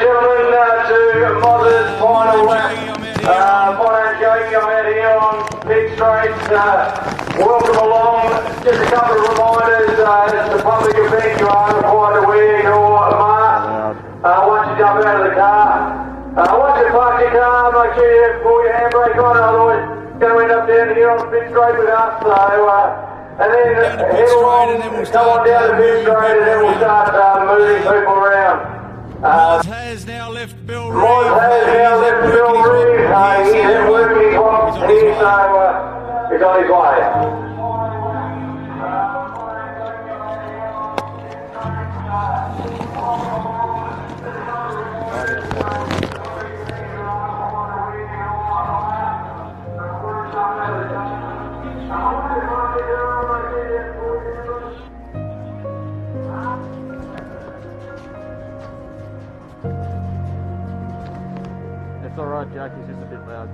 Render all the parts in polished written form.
gentlemen, to Mozza's final lap. My name's Jake, I'm out here on pit straight. Welcome along. Just a couple of reminders. It's a public event. You are required to wear your mask once you jump out of the car. Once you park your car, make sure you pull your handbrake on, otherwise you're going to end up down here on the pit straight with us. So, and then head along, come on down to the pit straight, and then we'll start moving people around. Moz has now left Bill Reeve. Moz has now left Bill Reeve. He's at work, he's on here, so he's on his way. It's alright, Jack, he's just a bit loud.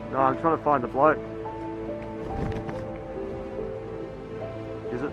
No, I'm trying to find the bloke. Is it?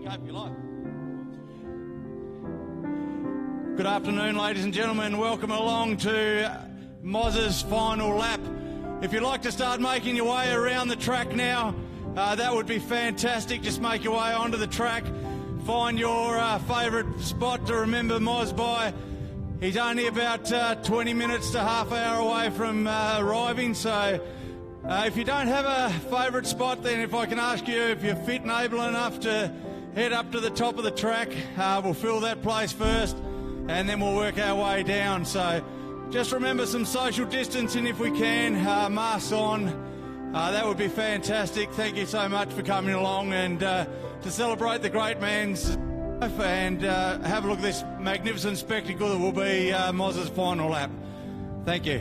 Escape your life. Good afternoon, ladies and gentlemen. Welcome along to Mozza's final lap. If you'd like to start making your way around the track now, that would be fantastic. Just make your way onto the track. Find your favourite spot to remember Moz by. He's only about 20 minutes to half hour away from arriving, so if you don't have a favourite spot, then if I can ask you if you're fit and able enough to head up to the top of the track, we'll fill that place first and then we'll work our way down. So just remember some social distancing if we can, masks on. That would be fantastic. Thank you so much for coming along and to celebrate the great man's life and have a look at this magnificent spectacle that will be Mozza's final lap. Thank you.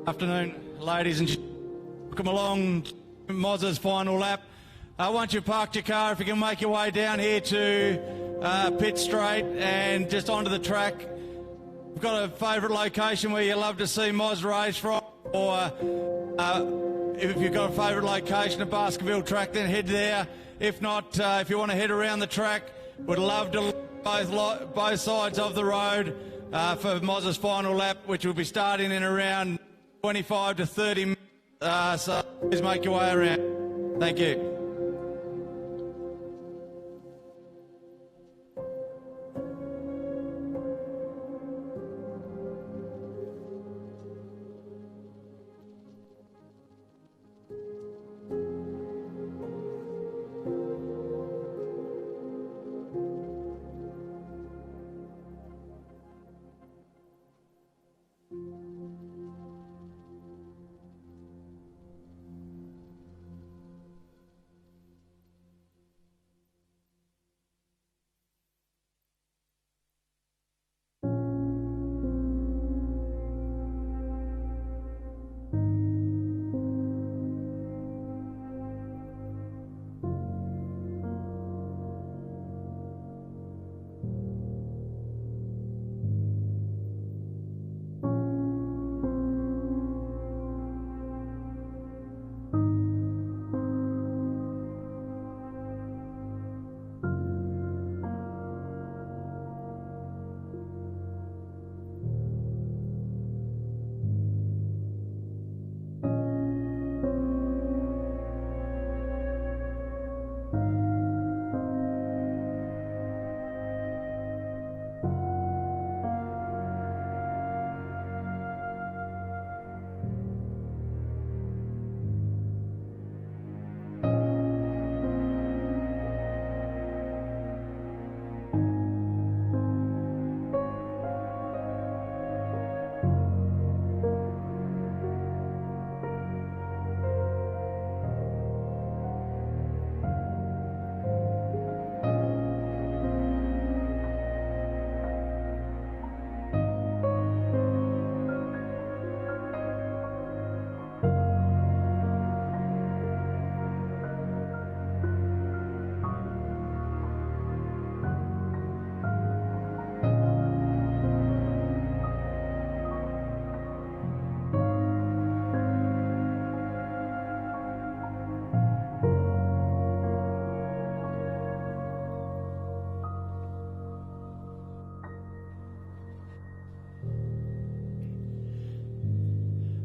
Afternoon, ladies and gentlemen. Welcome along to Mozza's final lap. Once you've parked your car, if you can make your way down here to Pit Straight and just onto the track. We've got a favourite location where you love to see Moz race from, or if you've got a favourite location at Baskerville track, then head there. If not, if you want to head around the track, would love to look both sides of the road for Mozza's final lap, which will be starting in around 25 to 30 minutes, so please make your way around. Thank you.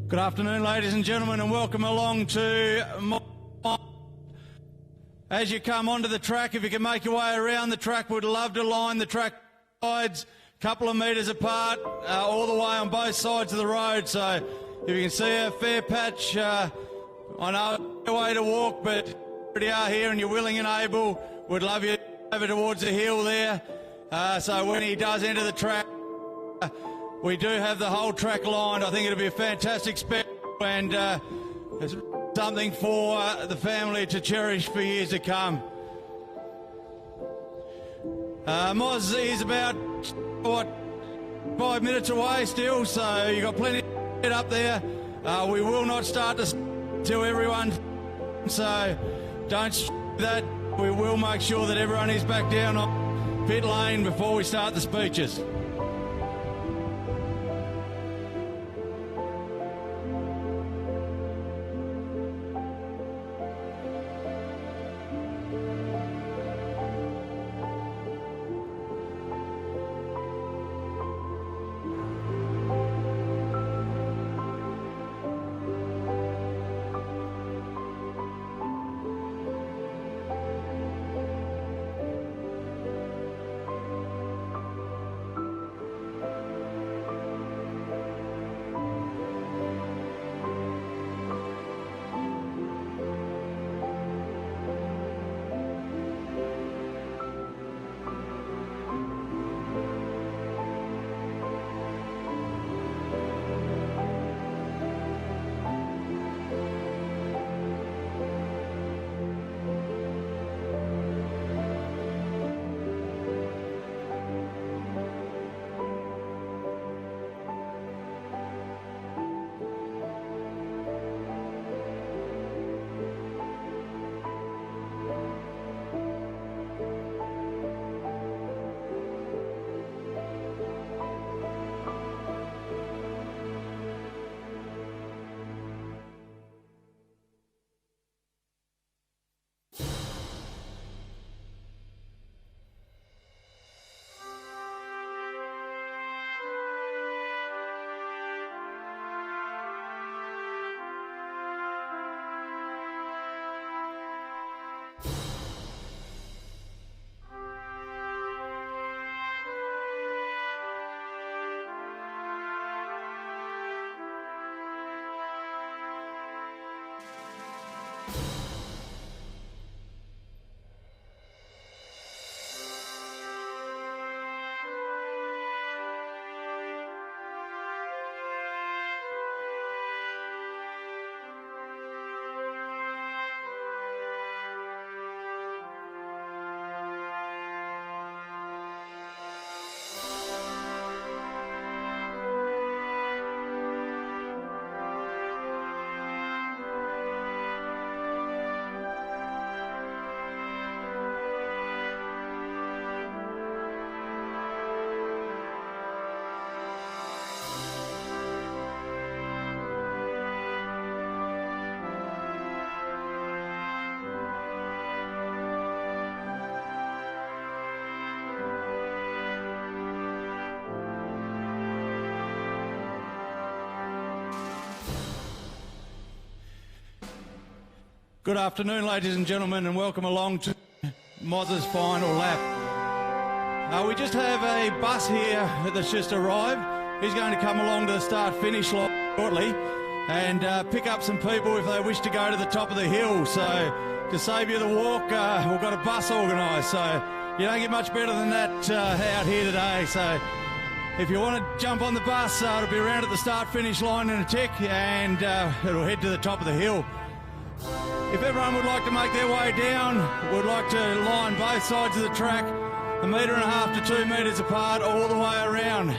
Good afternoon, ladies and gentlemen, and welcome along to as you come onto the track. If you can make your way around the track, we'd love to line the track sides a couple of metres apart, all the way on both sides of the road. So if you can see a fair patch, I know a way to walk, but you are here and you're willing and able, we'd love you over towards the hill there. So when he does enter the track, we do have the whole track lined. I think it'll be a fantastic spectacle and it's something for the family to cherish for years to come. Mozza is about, 5 minutes away still, so you've got plenty to get up there. We will not start till everyone, so don't that. We will make sure that everyone is back down on pit lane before we start the speeches. Good afternoon, ladies and gentlemen, and welcome along to Mozza's final lap. We just have a bus here that's just arrived. He's going to come along to the start-finish line shortly and pick up some people if they wish to go to the top of the hill. So to save you the walk, we've got a bus organised. So you don't get much better than that out here today. So if you want to jump on the bus, it'll be around at the start-finish line in a tick, and it'll head to the top of the hill. If everyone would like to make their way down, we'd like to line both sides of the track, 1.5 metres to 2 metres apart, all the way around.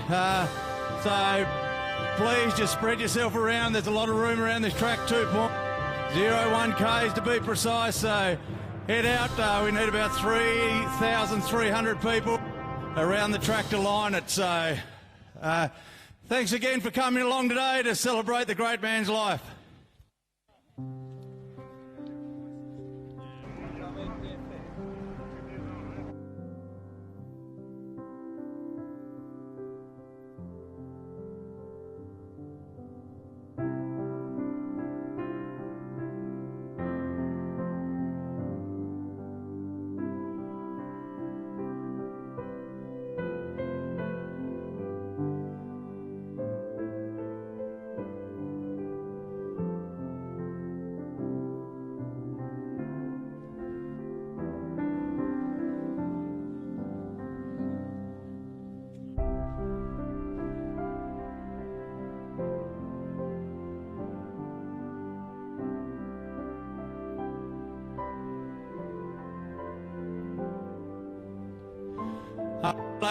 So please just spread yourself around. There's a lot of room around this track, 2.01 Ks to be precise. So head out. We need about 3,300 people around the track to line it. So thanks again for coming along today to celebrate the great man's life.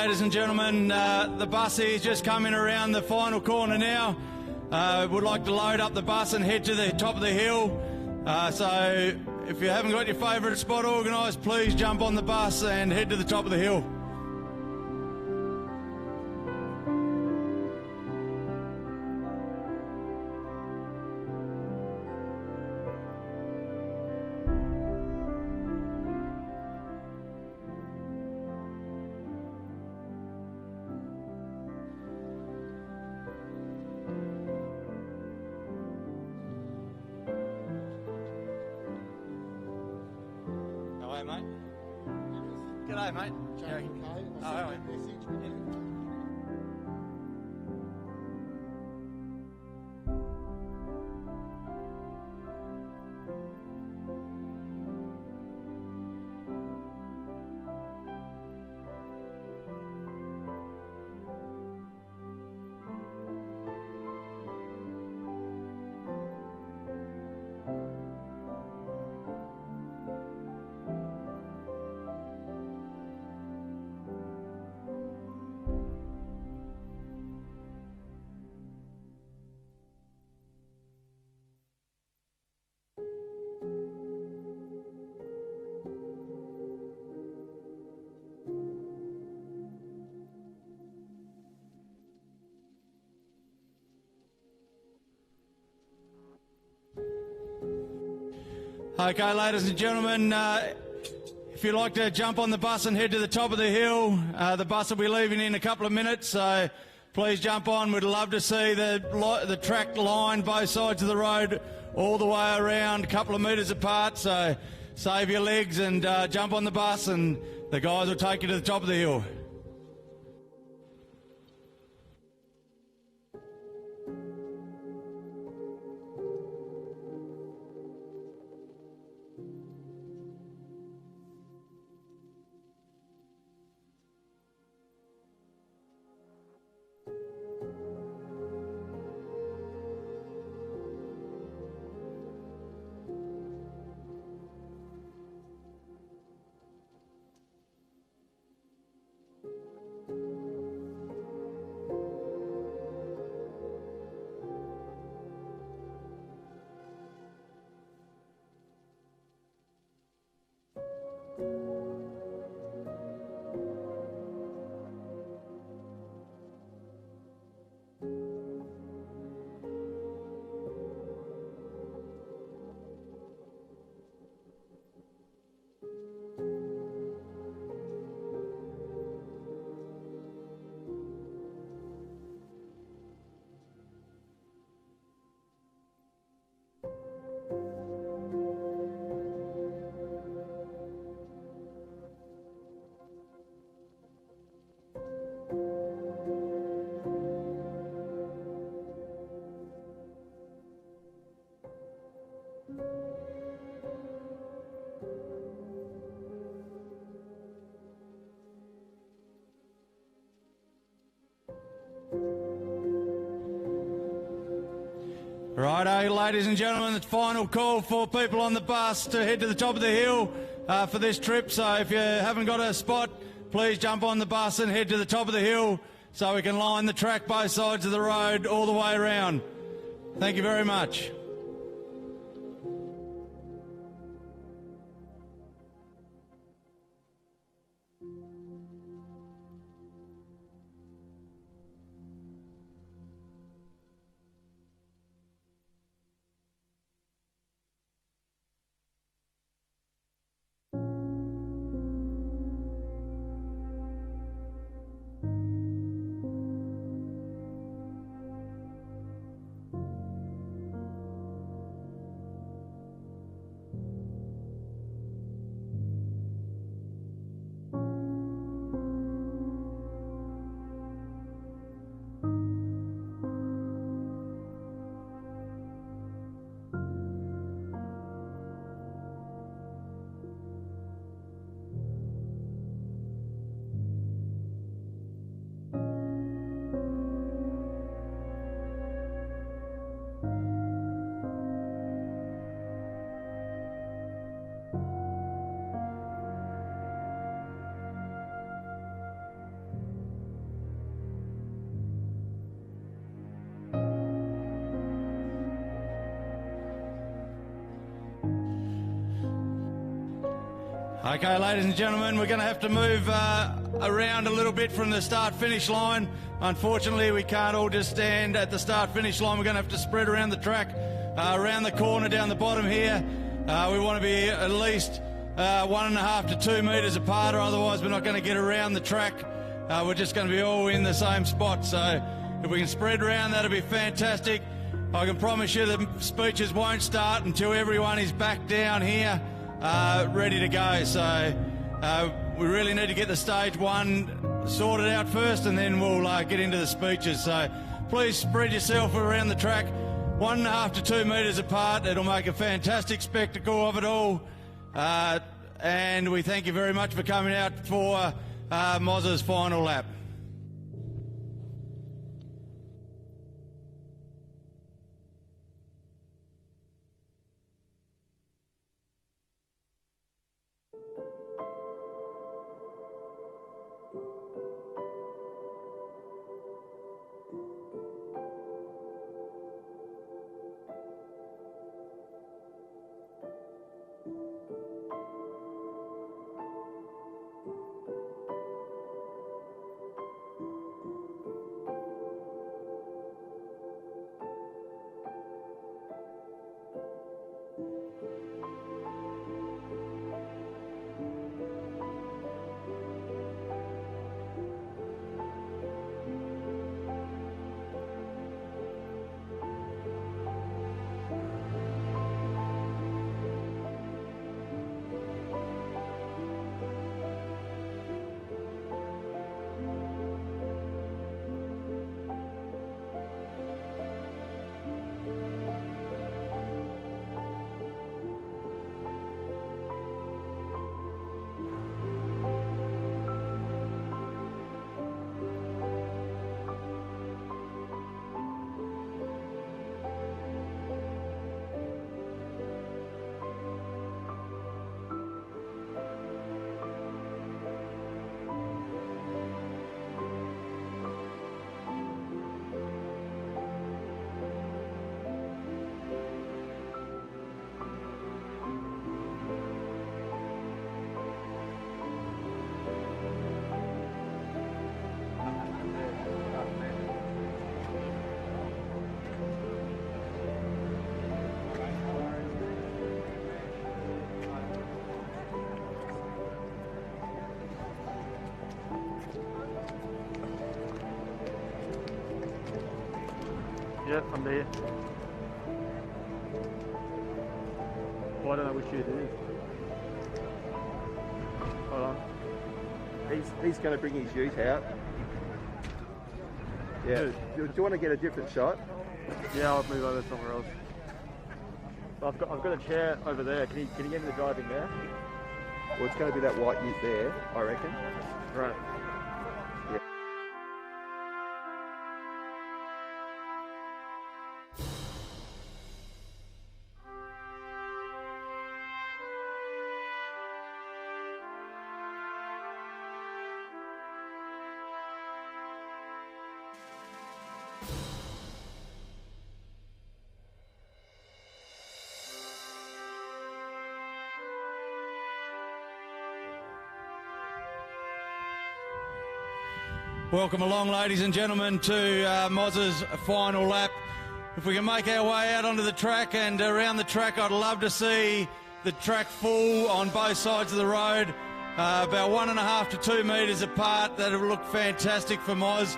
ladies and gentlemen, the bus is just coming around the final corner now. Would like to load up the bus and head to the top of the hill. So if you haven't got your favourite spot organised, please jump on the bus and head to the top of the hill. Hello, mate. G'day, mate. Okay. Oh, how are you? Okay, ladies and gentlemen, if you'd like to jump on the bus and head to the top of the hill, the bus will be leaving in a couple of minutes, so please jump on. We'd love to see the track line both sides of the road all the way around, a couple of metres apart, so save your legs and jump on the bus and the guys will take you to the top of the hill. Righto, ladies and gentlemen, the final call for people on the bus to head to the top of the hill for this trip. So if you haven't got a spot, please jump on the bus and head to the top of the hill so we can line the track both sides of the road all the way around. Thank you very much. Okay, ladies and gentlemen, we're going to have to move around a little bit from the start-finish line. Unfortunately, we can't all just stand at the start-finish line. We're going to have to spread around the track, around the corner, down the bottom here. We want to be at least 1.5 to 2 metres apart, or otherwise we're not going to get around the track. We're just going to be all in the same spot. So if we can spread around, that'll be fantastic. I can promise you the speeches won't start until everyone is back down here, ready to go. So we really need to get the stage one sorted out first, and then we'll get into the speeches. So please spread yourself around the track, 1.5 to 2 metres apart. It'll make a fantastic spectacle of it all. And we thank you very much for coming out for Mozza's final lap. Yep, I'm there. Well, I don't know which chute it is. Hold on. He's going to bring his ute out. Yeah. Do you want to get a different shot? Yeah, I'll move over somewhere else. I've got a chair over there. Can you get me the driving there? Well, it's going to be that white ute there, I reckon. Right. Yeah. Welcome along, ladies and gentlemen, to Mozza's final lap. If we can make our way out onto the track and around the track, I'd love to see the track full on both sides of the road, about 1.5 to 2 metres apart. That'll look fantastic for Moz.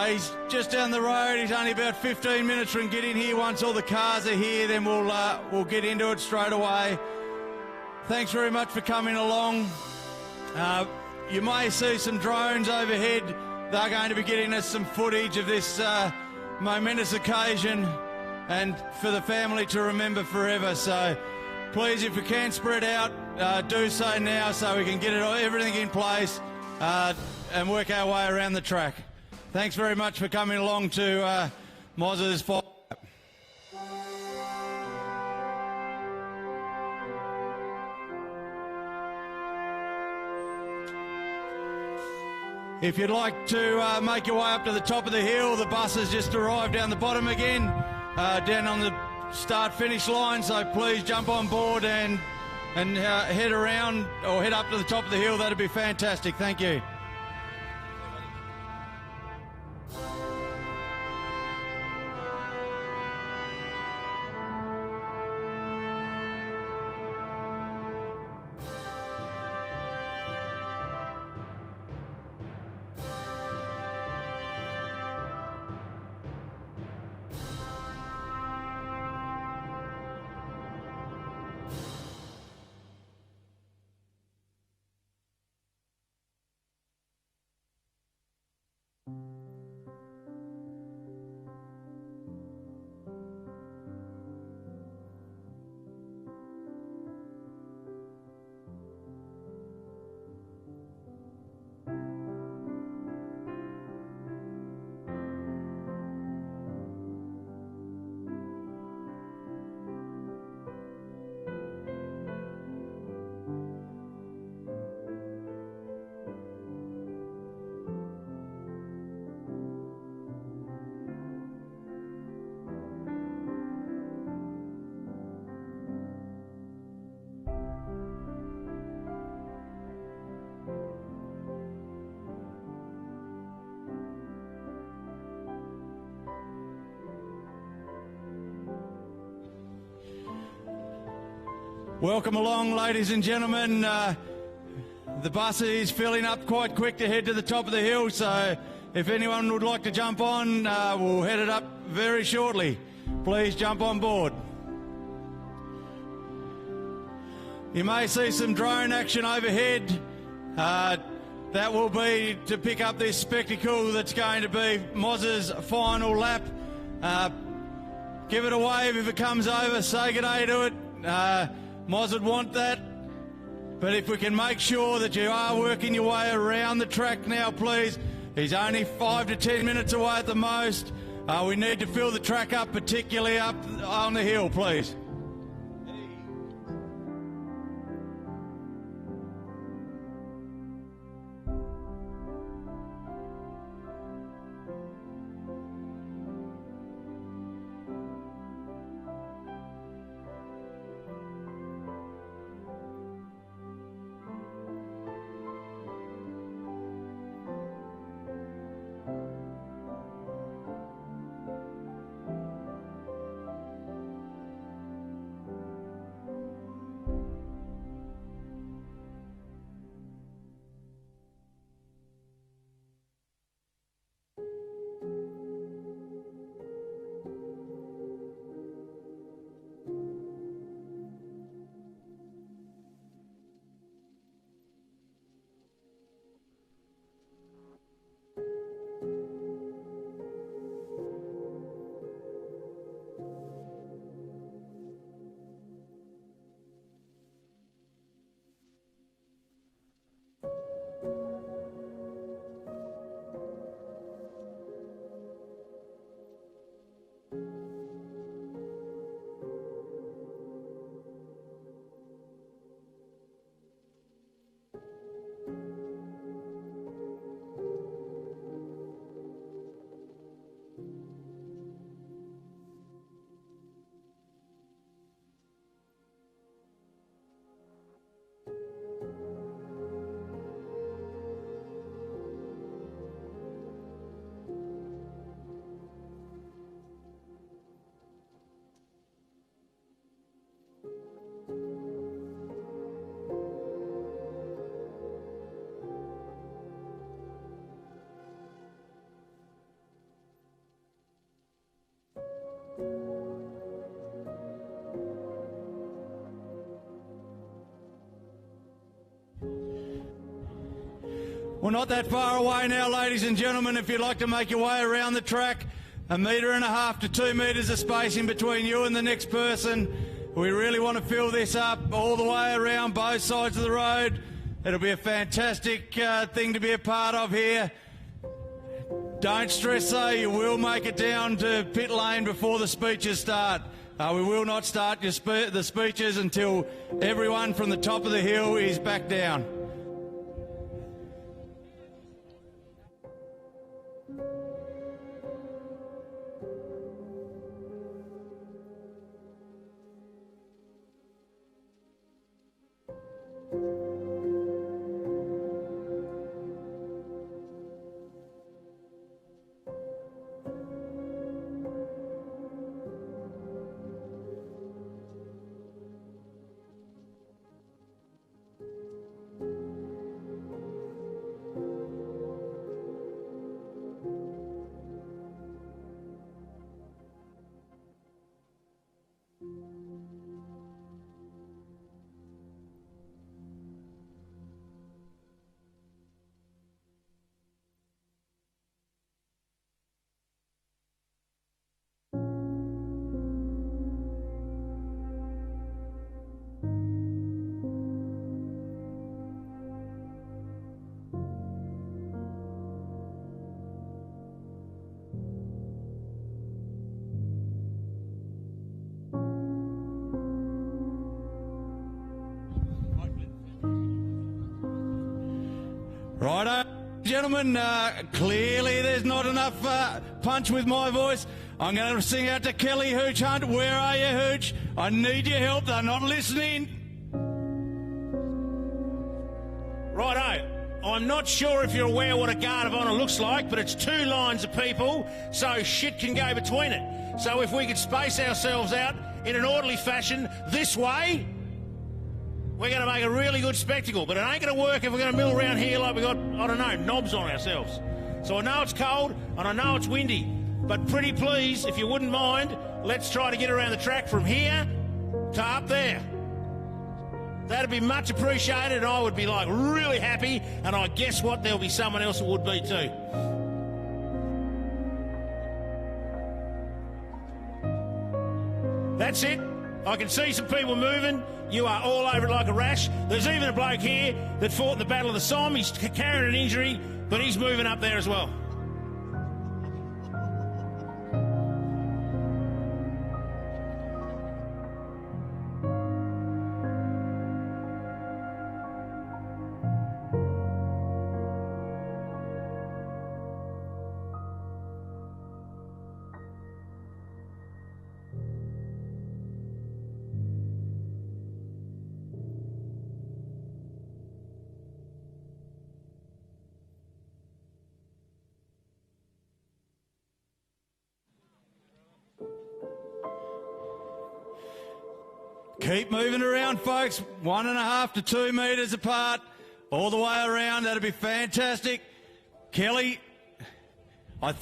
He's just down the road. He's only about 15 minutes from getting here. Once all the cars are here, then we'll get into it straight away. Thanks very much for coming along. You may see some drones overhead. They're going to be getting us some footage of this momentous occasion and for the family to remember forever. So please, if you can spread out, do so now so we can get everything in place and work our way around the track. Thanks very much for coming along to Mozza's final lap. If you'd like to make your way up to the top of the hill, the bus has just arrived down the bottom again, down on the start-finish line, so please jump on board and and head around or head up to the top of the hill, that'd be fantastic. Thank you. Welcome along, ladies and gentlemen. The bus is filling up quite quick to head to the top of the hill, so if anyone would like to jump on, we'll head it up very shortly. Please jump on board. You may see some drone action overhead. That will be to pick up this spectacle that's going to be Mozza's final lap. Give it a wave if it comes over, say good day to it. Moz would want that, but if we can make sure that you are working your way around the track now, please. He's only 5 to 10 minutes away at the most. We need to fill the track up, particularly up on the hill, please. We're not that far away now, ladies and gentlemen. If you'd like to make your way around the track, 1.5 metres to 2 metres of space in between you and the next person. We really want to fill this up all the way around both sides of the road. It'll be a fantastic thing to be a part of here. Don't stress though, you will make it down to pit lane before the speeches start. We will not start the speeches until everyone from the top of the hill is back down. Righto, gentlemen, clearly there's not enough punch with my voice. I'm going to sing out to Kelly Hooch Hunt. Where are you, Hooch? I need your help. They're not listening. Righto. I'm not sure if you're aware what a guard of honour looks like, but it's 2 lines of people, so shit can go between it. So if we could space ourselves out in an orderly fashion this way, we're going to make a really good spectacle. But it ain't going to work if we're going to mill around here like we got, I don't know, knobs on ourselves. So I know it's cold and I know it's windy, but pretty please, if you wouldn't mind, let's try to get around the track from here to up there. That'd be much appreciated, and I would be like really happy, and I guess what, there'll be someone else who would be too. That's it. I can see some people moving. You are all over it like a rash. There's even a bloke here that fought in the Battle of the Somme. He's carrying an injury, but he's moving up there as well. Keep moving around, folks. 1.5 to 2 metres apart, all the way around. That'd be fantastic. Kelly, I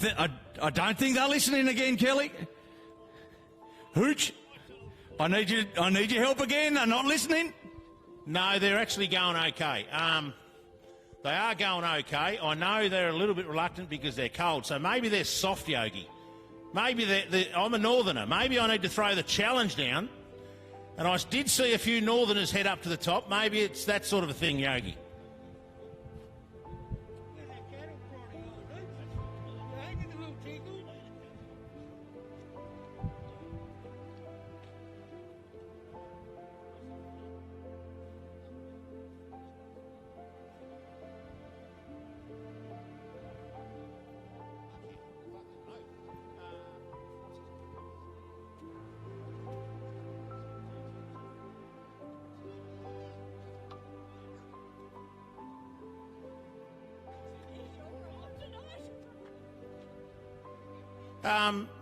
don't think they're listening again, Kelly. Hooch, I need your help again. They're not listening. No, they're actually going okay. They are going okay. I know they're a little bit reluctant because they're cold, so maybe they're soft, Yogi. Maybe I'm a northerner. Maybe I need to throw the challenge down. And I did see a few northerners head up to the top. Maybe it's that sort of a thing, Yogi.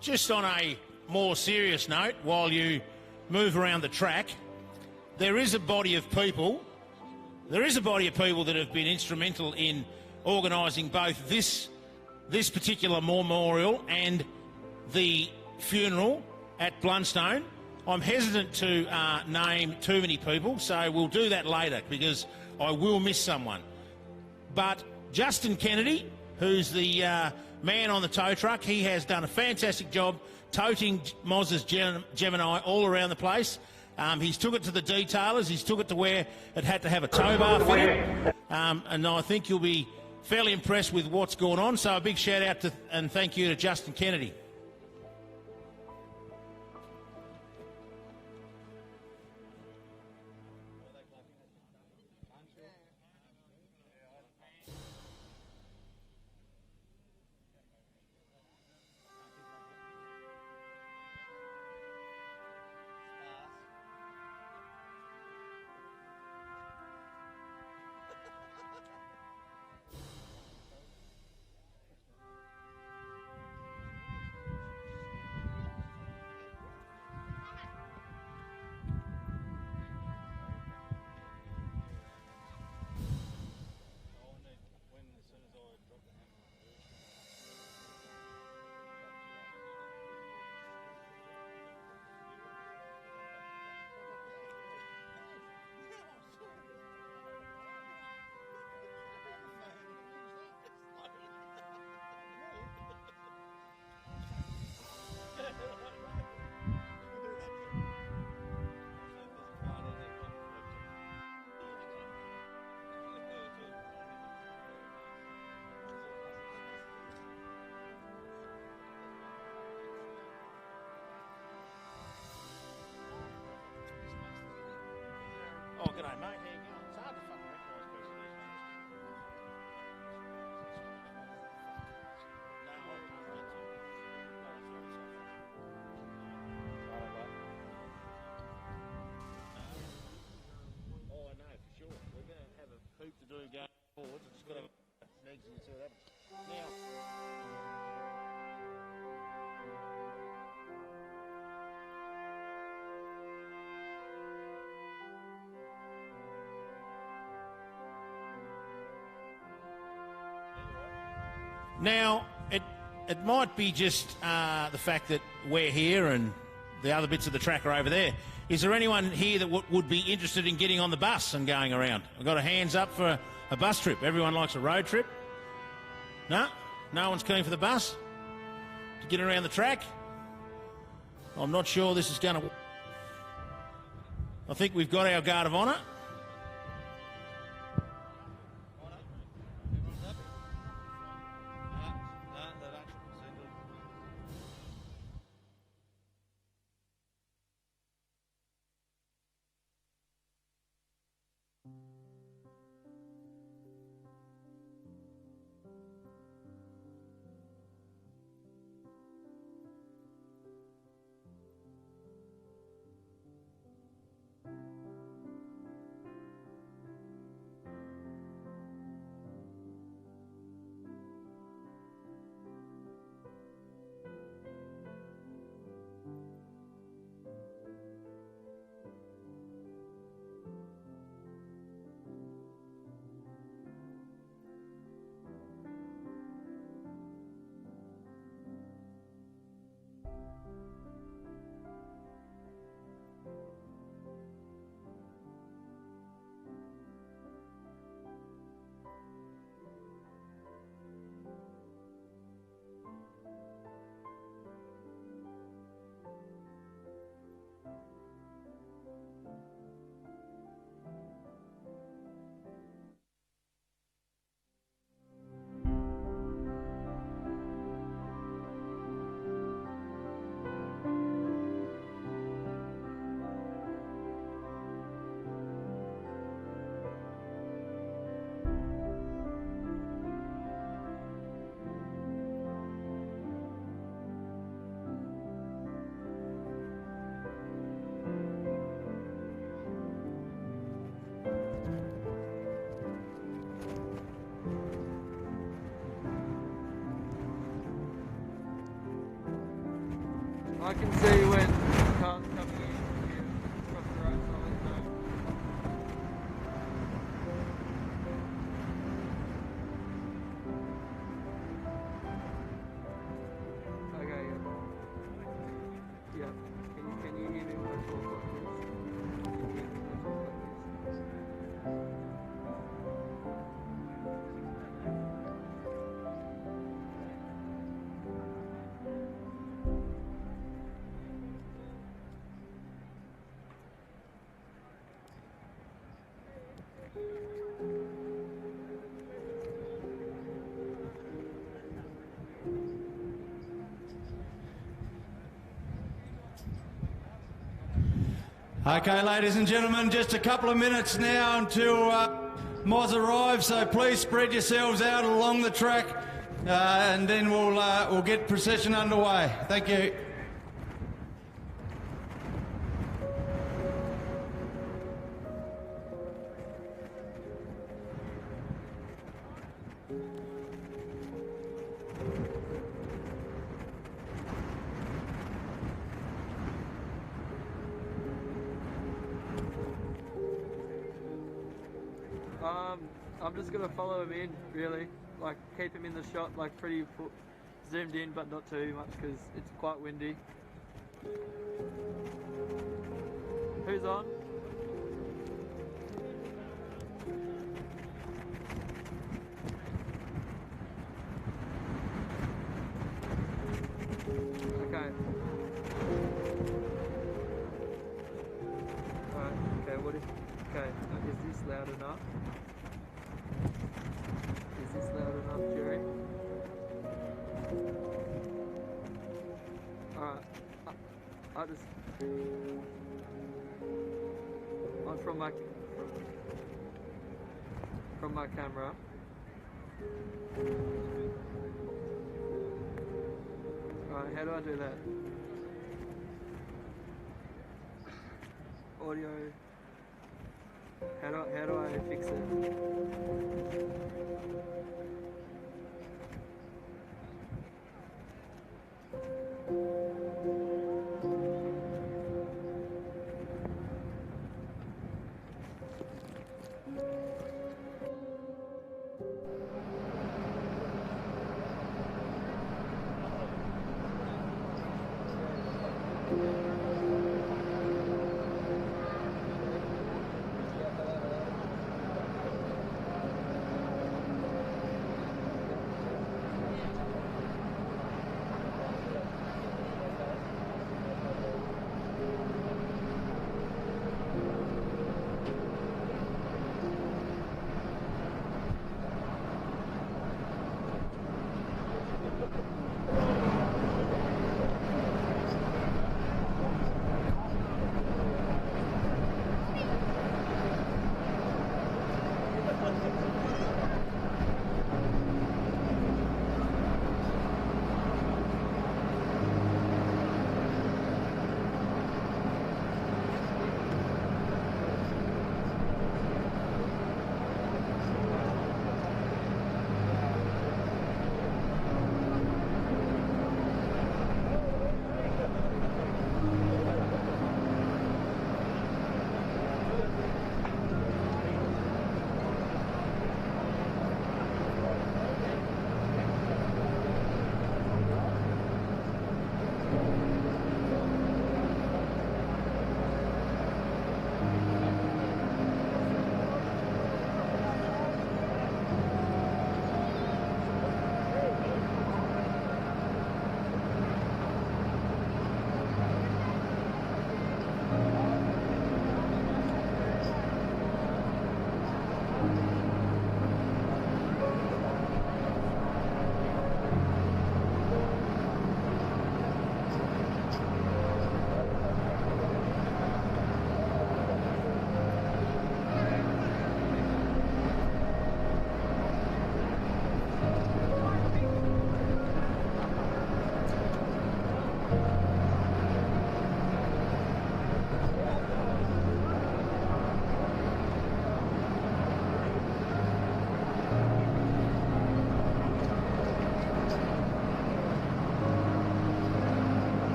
Just on a more serious note, while you move around the track, there is a body of people that have been instrumental in organising both this particular memorial and the funeral at Blundstone. I'm hesitant to name too many people, so we'll do that later because I will miss someone. But Justin Kennedy, who's the man on the tow truck, he has done a fantastic job toting Mozza's Gemini all around the place. He's took it to the detailers. He's took it to where it had to have a tow bar fitted. And I think you'll be fairly impressed with what's going on. So a big shout out to and thank you to Justin Kennedy. Oh, g'day, mate. How you going? It's hard to fucking recognise people these days. Now, it might be just the fact that we're here and the other bits of the track are over there. Is there anyone here that would be interested in getting on the bus and going around? I've got a hands up for a bus trip. Everyone likes a road trip. No? No one's keen for the bus? To get around the track? I'm not sure this is going to... I think we've got our guard of honour. I can see when cars coming in here across the road, so I'll let you know. Okay, yeah. Can you hear me when I talk like this? Can you hear me when I talk like this? Okay, ladies and gentlemen, just a couple of minutes now until Mozza arrives, so please spread yourselves out along the track and then we'll get procession underway. Thank you. I'm just gonna follow him in, really. Like, keep him in the shot, like pretty zoomed in, but not too much because it's quite windy. Who's on? Okay. Alright, okay, what if... Okay, is this loud enough? Is this loud enough, Jerry? Alright, I just... I'm from my camera. Alright, how do I do that? Audio... How do I fix it?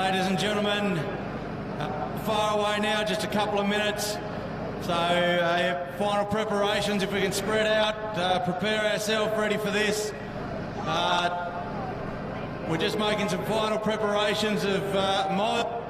Ladies and gentlemen, far away now, just a couple of minutes. So final preparations, if we can spread out, prepare ourselves ready for this. We're just making some final preparations of Mozza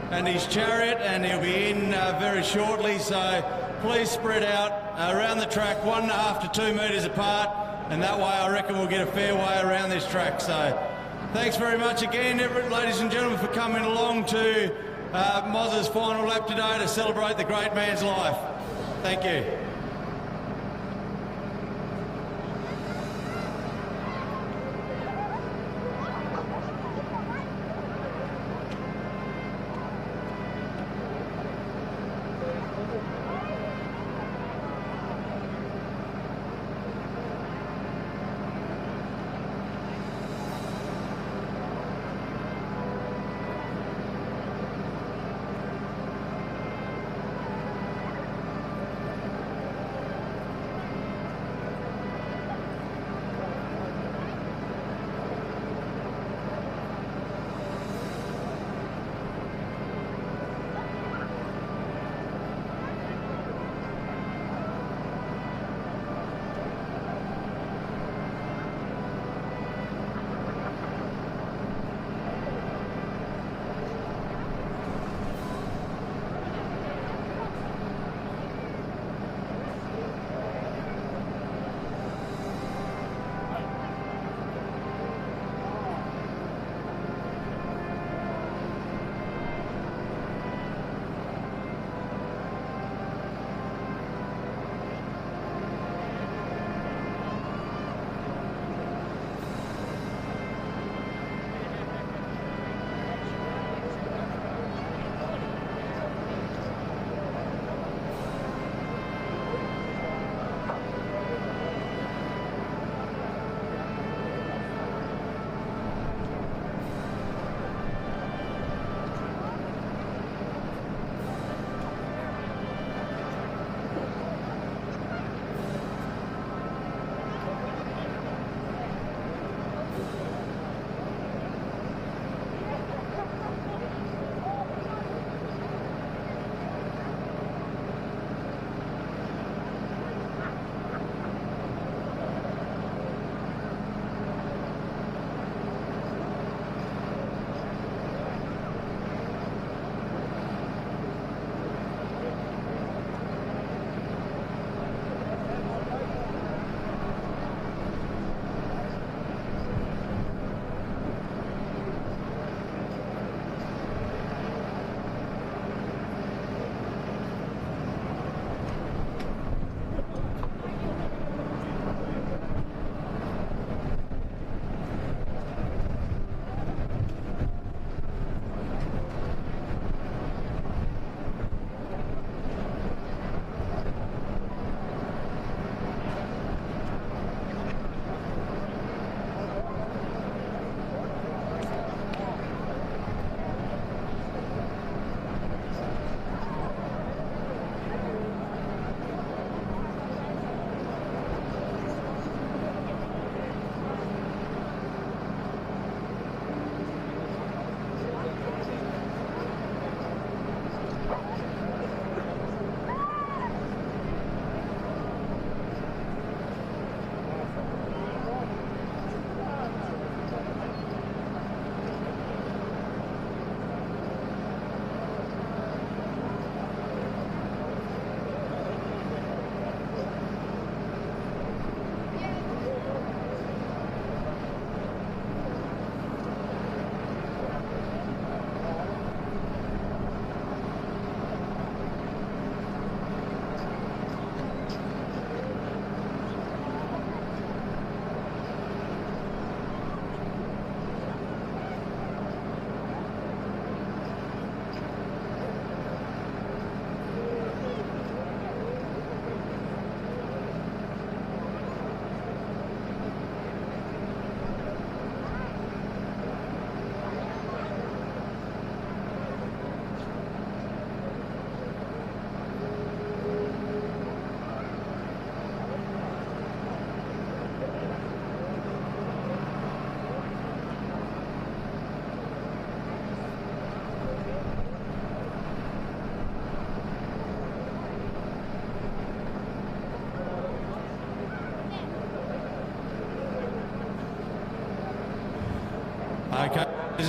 and his chariot, and he'll be in very shortly. So please spread out around the track 1.5 to 2 metres apart, and that way I reckon we'll get a fair way around this track. So thanks very much again, ladies and gentlemen, for coming along to Mozza's final lap today to celebrate the great man's life. Thank you.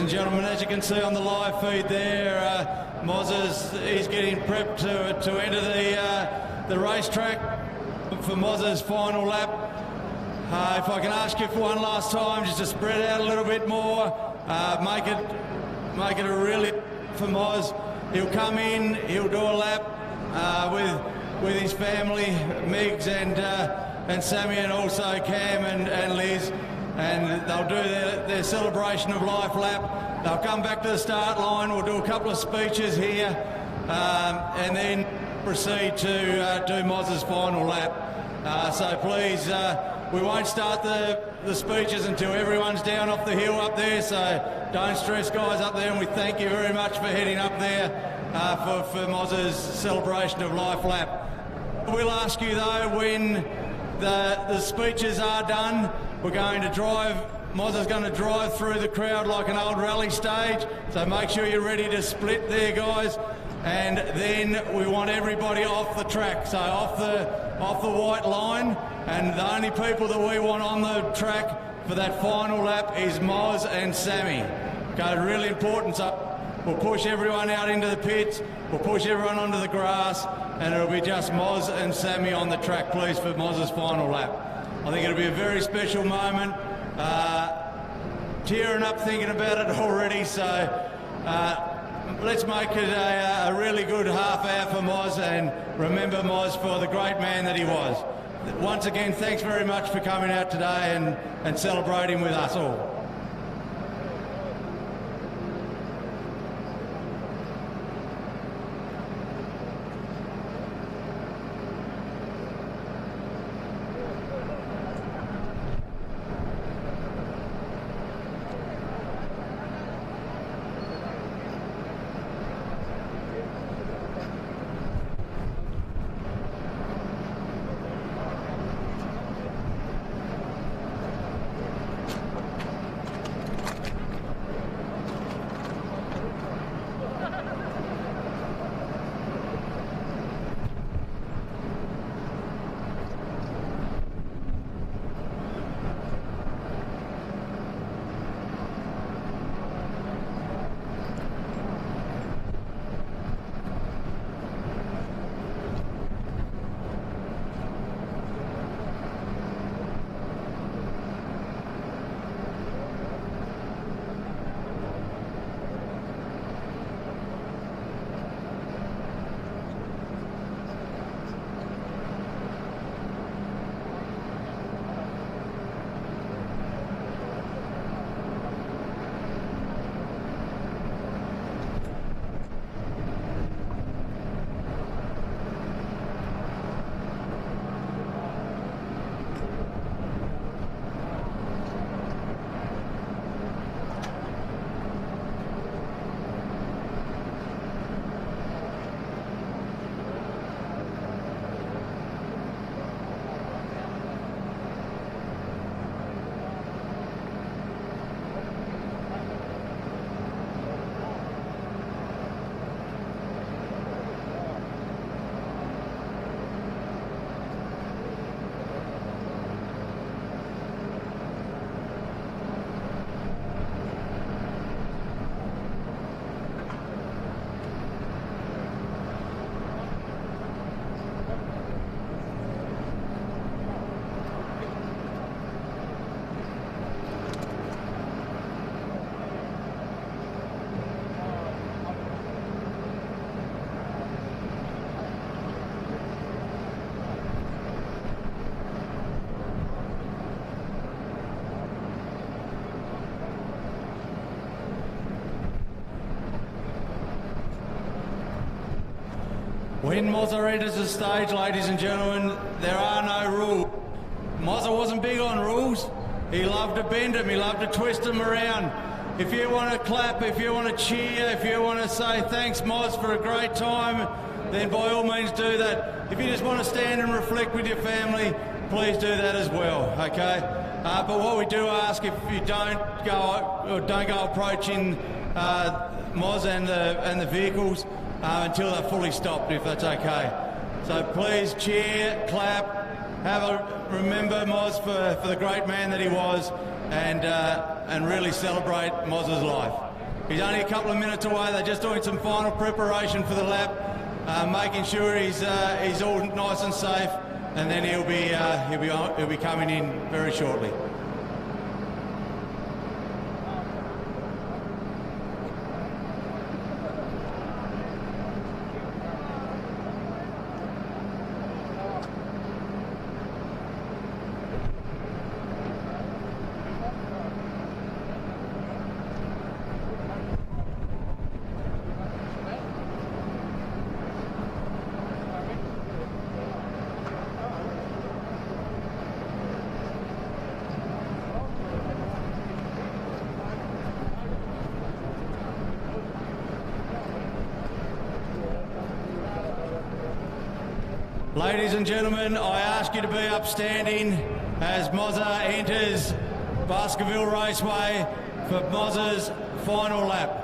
and gentlemen. As you can see on the live feed there, he's getting prepped to enter the racetrack for Mozza's final lap. If I can ask you for one last time, just to spread out a little bit more, make it a really for Moz. He'll come in, he'll do a lap with his family, Migs and Sammy, and also Cam and Liz, and they'll do their celebration of life lap. They'll come back to the start line. We'll do a couple of speeches here, and then proceed to do Mozza's final lap. So please, we won't start the speeches until everyone's down off the hill up there, so don't stress, guys, up there, and we thank you very much for heading up there for Mozza's celebration of life lap. We'll ask you though, when the speeches are done, we're going to drive, Mozza's going to drive through the crowd like an old rally stage, so make sure you're ready to split there, guys. And then we want everybody off the track, so off the white line, and the only people that we want on the track for that final lap is Moz and Sammy. Okay, really important. So we'll push everyone out into the pits, we'll push everyone onto the grass, and it'll be just Moz and Sammy on the track, please, for Mozza's final lap. I think it'll be a very special moment. Tearing up thinking about it already, so let's make it a really good half hour for Moz, and remember Moz for the great man that he was. Once again, thanks very much for coming out today and celebrating with us all. When Mozza enters the stage, ladies and gentlemen, there are no rules. Mozza wasn't big on rules. He loved to bend them, he loved to twist them around. If you want to clap, if you want to cheer, if you want to say thanks Moz for a great time, then by all means do that. If you just want to stand and reflect with your family, please do that as well, okay? But what we do ask, if you don't go approaching Moz and the vehicles until they're fully stopped, if that's okay. So please cheer, clap, remember Moz for the great man that he was, and really celebrate Mozza's life. He's only a couple of minutes away. They're just doing some final preparation for the lap, making sure he's all nice and safe, and then he'll be coming in very shortly. Ladies and gentlemen, I ask you to be upstanding as Mozza enters Baskerville Raceway for Mozza's final lap.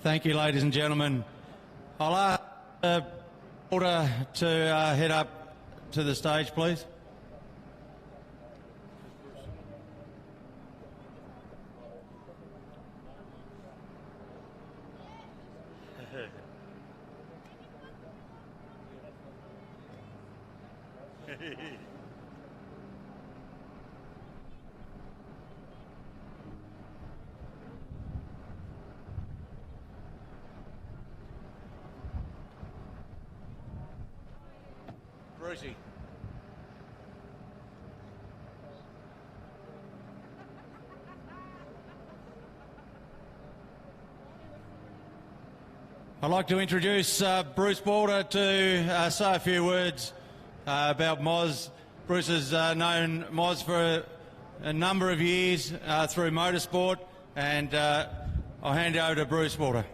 Thank you, ladies and gentlemen. I'll ask the order to head up to the stage, please. Brucey. I'd like to introduce Bruce Balder to say a few words about Moz. Bruce has known Moz for a number of years through motorsport, and I'll hand you over to Bruce Balder.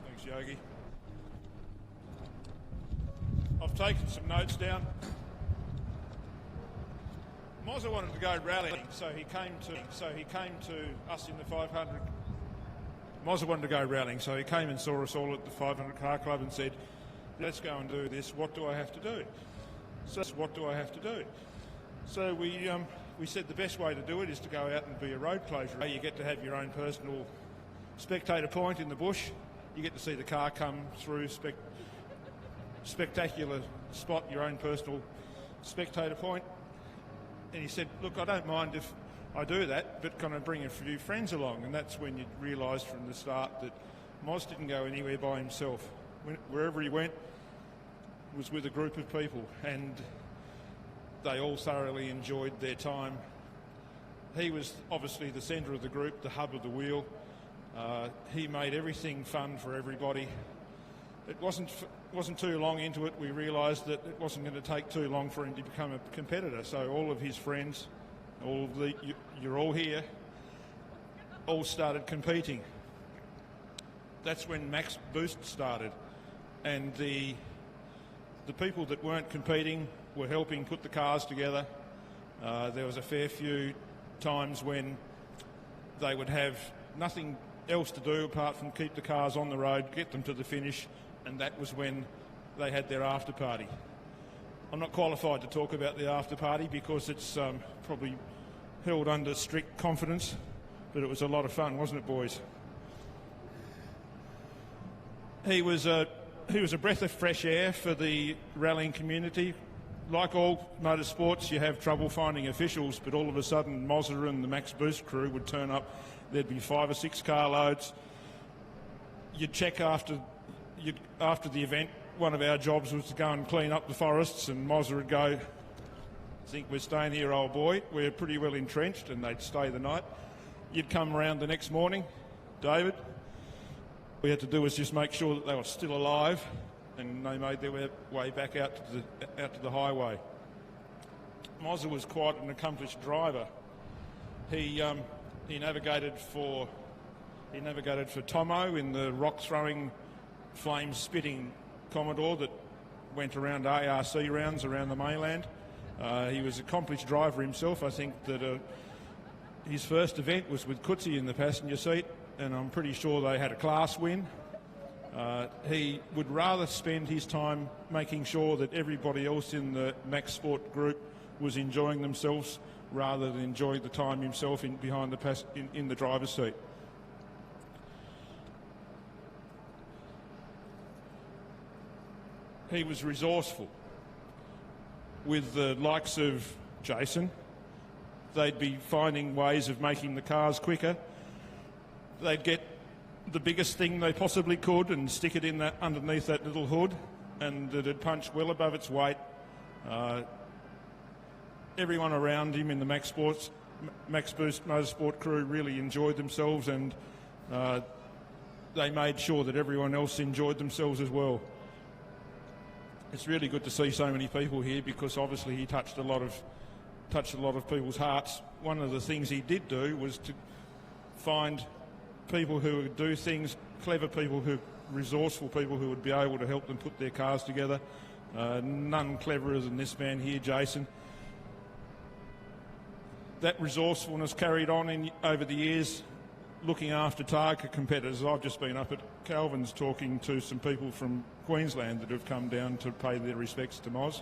Thanks, Yogi. I've taken some notes down. Mozza wanted to go rallying, so he came to us in the 500. Mozza wanted to go rallying, so he came and saw us all at the 500 Car Club and said, "Let's go and do this. What do I have to do?" So we said the best way to do it is to go out and be a road closure. You get to have your own personal spectator point in the bush. You get to see the car come through, spectacular spot, your own personal spectator point. And he said, "Look, I don't mind if I do that, but can I bring a few friends along?" And that's when you realised from the start that Moz didn't go anywhere by himself. Wherever he went was with a group of people, and they all thoroughly enjoyed their time. He was obviously the centre of the group, the hub of the wheel. He made everything fun for everybody. It wasn't too long into it, we realised that it wasn't going to take too long for him to become a competitor. So all of his friends, you're all here, all started competing. That's when Max Boost started, and the people that weren't competing were helping put the cars together. There was a fair few times when they would have nothing else to do apart from keep the cars on the road, get them to the finish, and that was when they had their after party. I'm not qualified to talk about the after party because it's probably held under strict confidence, but it was a lot of fun, wasn't it, boys? He was a breath of fresh air for the rallying community. Like all motorsports, you have trouble finding officials, but all of a sudden Mozza and the Max Boost crew would turn up. There'd be 5 or 6 carloads. You'd check after the event. One of our jobs was to go and clean up the forests, and Mozza would go, "I think we're staying here, old boy. We're pretty well entrenched," and they'd stay the night. You'd come around the next morning, "David, we had to do was just make sure that they were still alive," and they made their way back out to the highway. Mozza was quite an accomplished driver. He navigated for Tomo in the rock-throwing, flame-spitting Commodore that went around ARC rounds around the mainland. He was an accomplished driver himself. I think that his first event was with Coetzee in the passenger seat, and I'm pretty sure they had a class win. He would rather spend his time making sure that everybody else in the Max Sport group was enjoying themselves rather than enjoying the time himself in the driver's seat. He was resourceful. With the likes of Jason, they'd be finding ways of making the cars quicker. They'd get the biggest thing they possibly could and stick it in underneath that little hood, and it'd punch well above its weight. Everyone around him in the Max Boost Motorsport crew really enjoyed themselves, and they made sure that everyone else enjoyed themselves as well. It's really good to see so many people here because obviously he touched a lot of people's hearts. One of the things he did do was to find people who would do things, clever people, resourceful people who would be able to help them put their cars together. None cleverer than this man here, Jason. That resourcefulness carried on over the years. looking after Targa competitors. I've just been up at Calvin's talking to some people from Queensland that have come down to pay their respects to Moz.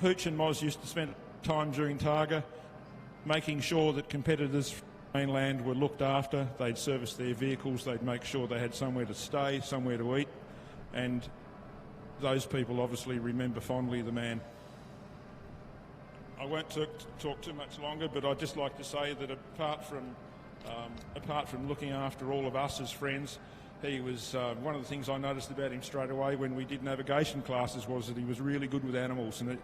Hooch and Moz used to spend time during Targa making sure that competitors from the mainland were looked after. They'd service their vehicles, they'd make sure they had somewhere to stay, somewhere to eat, and those people obviously remember fondly the man. I won't talk too much longer, but I'd just like to say that apart from looking after all of us as friends, he was one of the things I noticed about him straight away when we did navigation classes was that he was really good with animals, and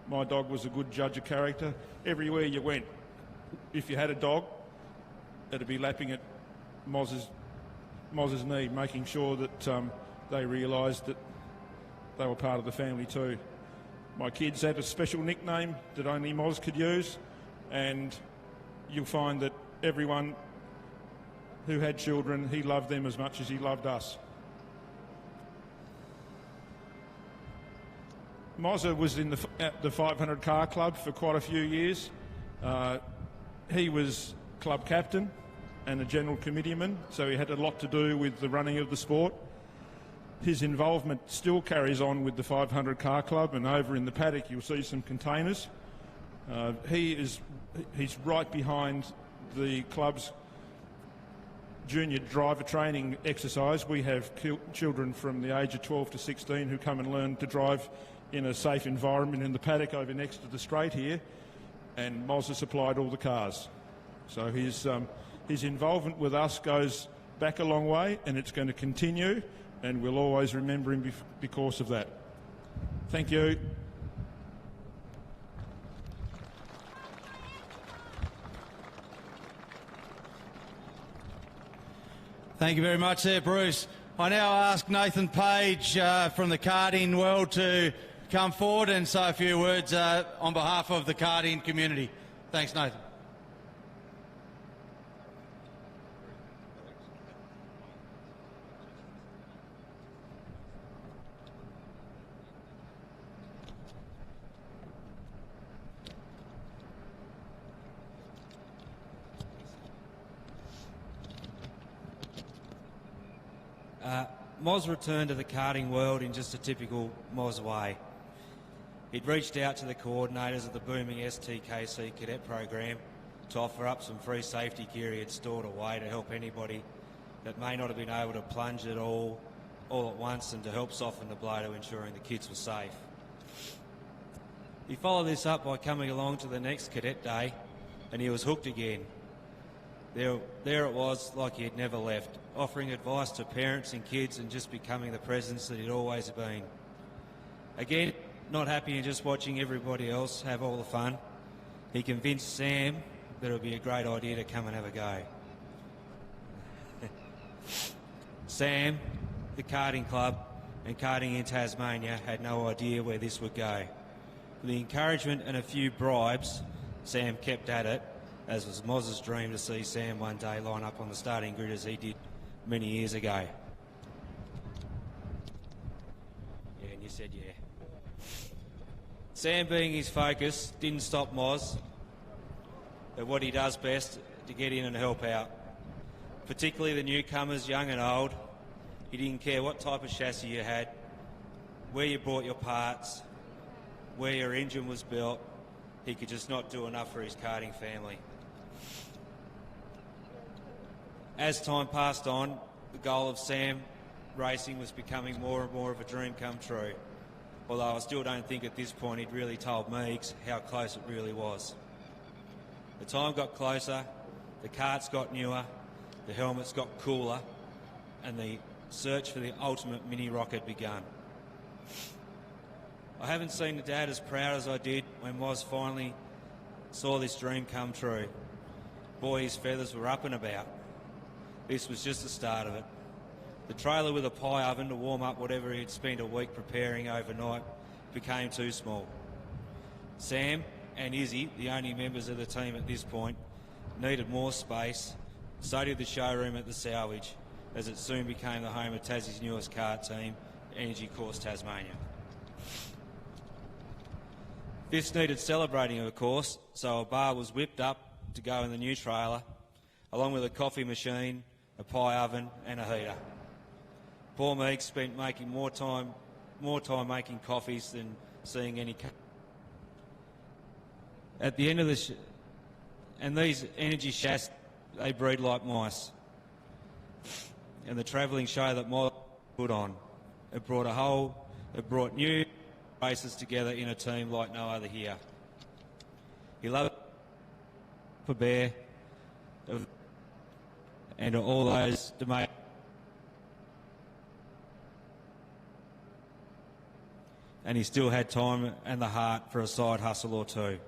my dog was a good judge of character. Everywhere you went, if you had a dog, it'd be lapping at Moz's knee, making sure that they realised that they were part of the family too. My kids had a special nickname that only Moz could use, and you'll find that everyone who had children, he loved them as much as he loved us. Mozza was in the 500 car club for quite a few years. He was club captain and a general committeeman, so he had a lot to do with the running of the sport. His involvement still carries on with the 500 car club, and over in the paddock you'll see some containers. He's right behind the club's junior driver training exercise. We have children from the age of 12 to 16 who come and learn to drive in a safe environment in the paddock over next to the straight here, and Mozza supplied all the cars. So his involvement with us goes back a long way, and it's going to continue, and we'll always remember him because of that. Thank you. Thank you very much there, Bruce. I now ask Nathan Page from the karting world to come forward and say a few words on behalf of the karting community. Thanks, Nathan. Moz returned to the karting world in just a typical Moz way. He'd reached out to the coordinators of the booming STKC cadet program to offer up some free safety gear he had stored away to help anybody that may not have been able to plunge it all at once, and to help soften the blow to ensuring the kids were safe. He followed this up by coming along to the next cadet day, and he was hooked again. There it was, like he had never left, offering advice to parents and kids and just becoming the presence that he'd always been. Again, not happy in just watching everybody else have all the fun, he convinced Sam that it would be a great idea to come and have a go. Sam, the karting club and karting in Tasmania had no idea where this would go. With the encouragement and a few bribes, Sam kept at it, as was Moz's dream to see Sam one day line up on the starting grid as he did many years ago. Yeah, and you said yeah. Sam, being his focus, didn't stop Moz at what he does best, to get in and help out. Particularly the newcomers, young and old. He didn't care what type of chassis you had, where you bought your parts, where your engine was built. He could just not do enough for his karting family. As time passed on, the goal of Sam racing was becoming more and more of a dream come true. Although I still don't think at this point he'd really told me how close it really was. The time got closer, the karts got newer, the helmets got cooler, and the search for the ultimate mini rocket begun. I haven't seen the dad as proud as I did when Moz finally saw this dream come true. Boy, his feathers were up and about. This was just the start of it. The trailer with a pie oven to warm up whatever he'd spent a week preparing overnight became too small. Sam and Izzy, the only members of the team at this point, needed more space, so did the showroom at the Salvage, as it soon became the home of Tassie's newest kart team, Energy Course Tasmania. This needed celebrating, of course, so a bar was whipped up to go in the new trailer, along with a coffee machine, a pie oven and a heater. Poor Meek spent making more time making coffees than seeing any... At the end of the... And these energy shafts, they breed like mice. And the travelling show that Mozza put on, it brought new races together in a team like no other here. He loved for Bear and all those to make. And he still had time and the heart for a side hustle or two.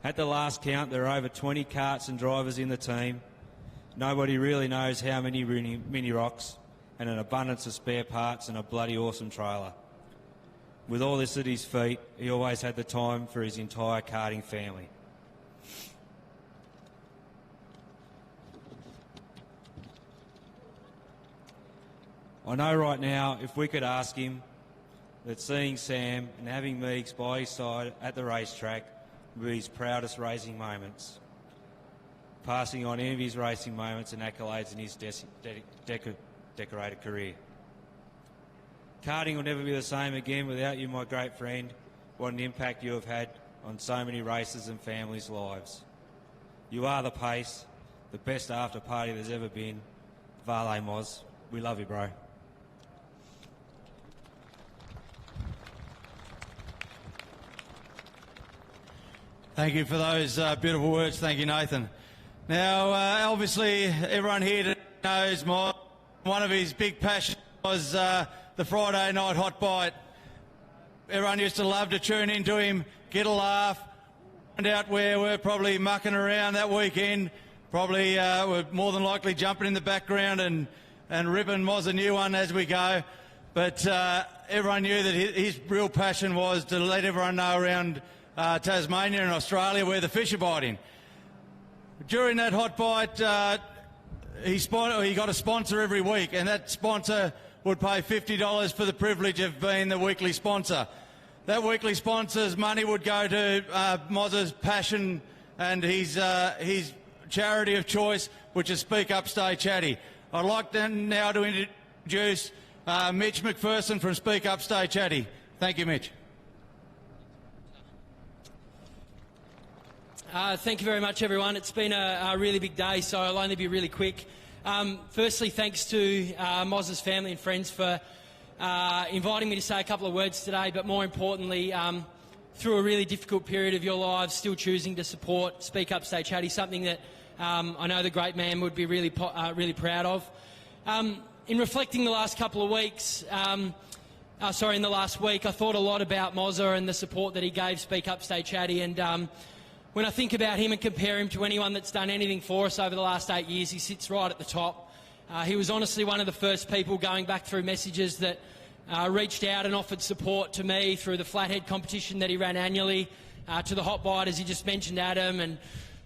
At the last count, there are over 20 carts and drivers in the team. Nobody really knows how many mini rocks and an abundance of spare parts and a bloody awesome trailer. With all this at his feet, he always had the time for his entire karting family. I know right now, if we could ask him, that seeing Sam and having Meeks by his side at the racetrack would be his proudest racing moments, passing on any of his racing moments and accolades in his decorated career. Karting will never be the same again without you, my great friend. What an impact you have had on so many races and families' lives. You are the pace, the best after party there's ever been. Vale Moz, we love you, bro. Thank you for those beautiful words. Thank you, Nathan. Now, obviously, everyone here knows one of his big passions was the Friday night hot bite. Everyone used to love to tune into him, get a laugh, find out where we're probably mucking around that weekend. Probably we're more than likely jumping in the background and ripping Moz a new one as we go. But everyone knew that his real passion was to let everyone know around Tasmania and Australia where the fish are biting. During that hot bite, he got a sponsor every week, and that sponsor would pay $50 for the privilege of being the weekly sponsor. That weekly sponsor's money would go to Mozza's passion and his charity of choice, which is Speak Up, Stay Chatty. I'd like now to introduce Mitch McPherson from Speak Up, Stay Chatty. Thank you, Mitch. Thank you very much, everyone. It's been a really big day, so I'll only be really quick. Firstly, thanks to Mozza's family and friends for inviting me to say a couple of words today, but more importantly, through a really difficult period of your lives, still choosing to support Speak Up, Stay Chatty, something that I know the great man would be really proud of. In reflecting the last couple of weeks, in the last week, I thought a lot about Mozza and the support that he gave Speak Up, Stay Chatty, and when I think about him and compare him to anyone that's done anything for us over the last 8 years, he sits right at the top. He was honestly one of the first people going back through messages that reached out and offered support to me through the flathead competition that he ran annually, to the hot bite, as he just mentioned, Adam, and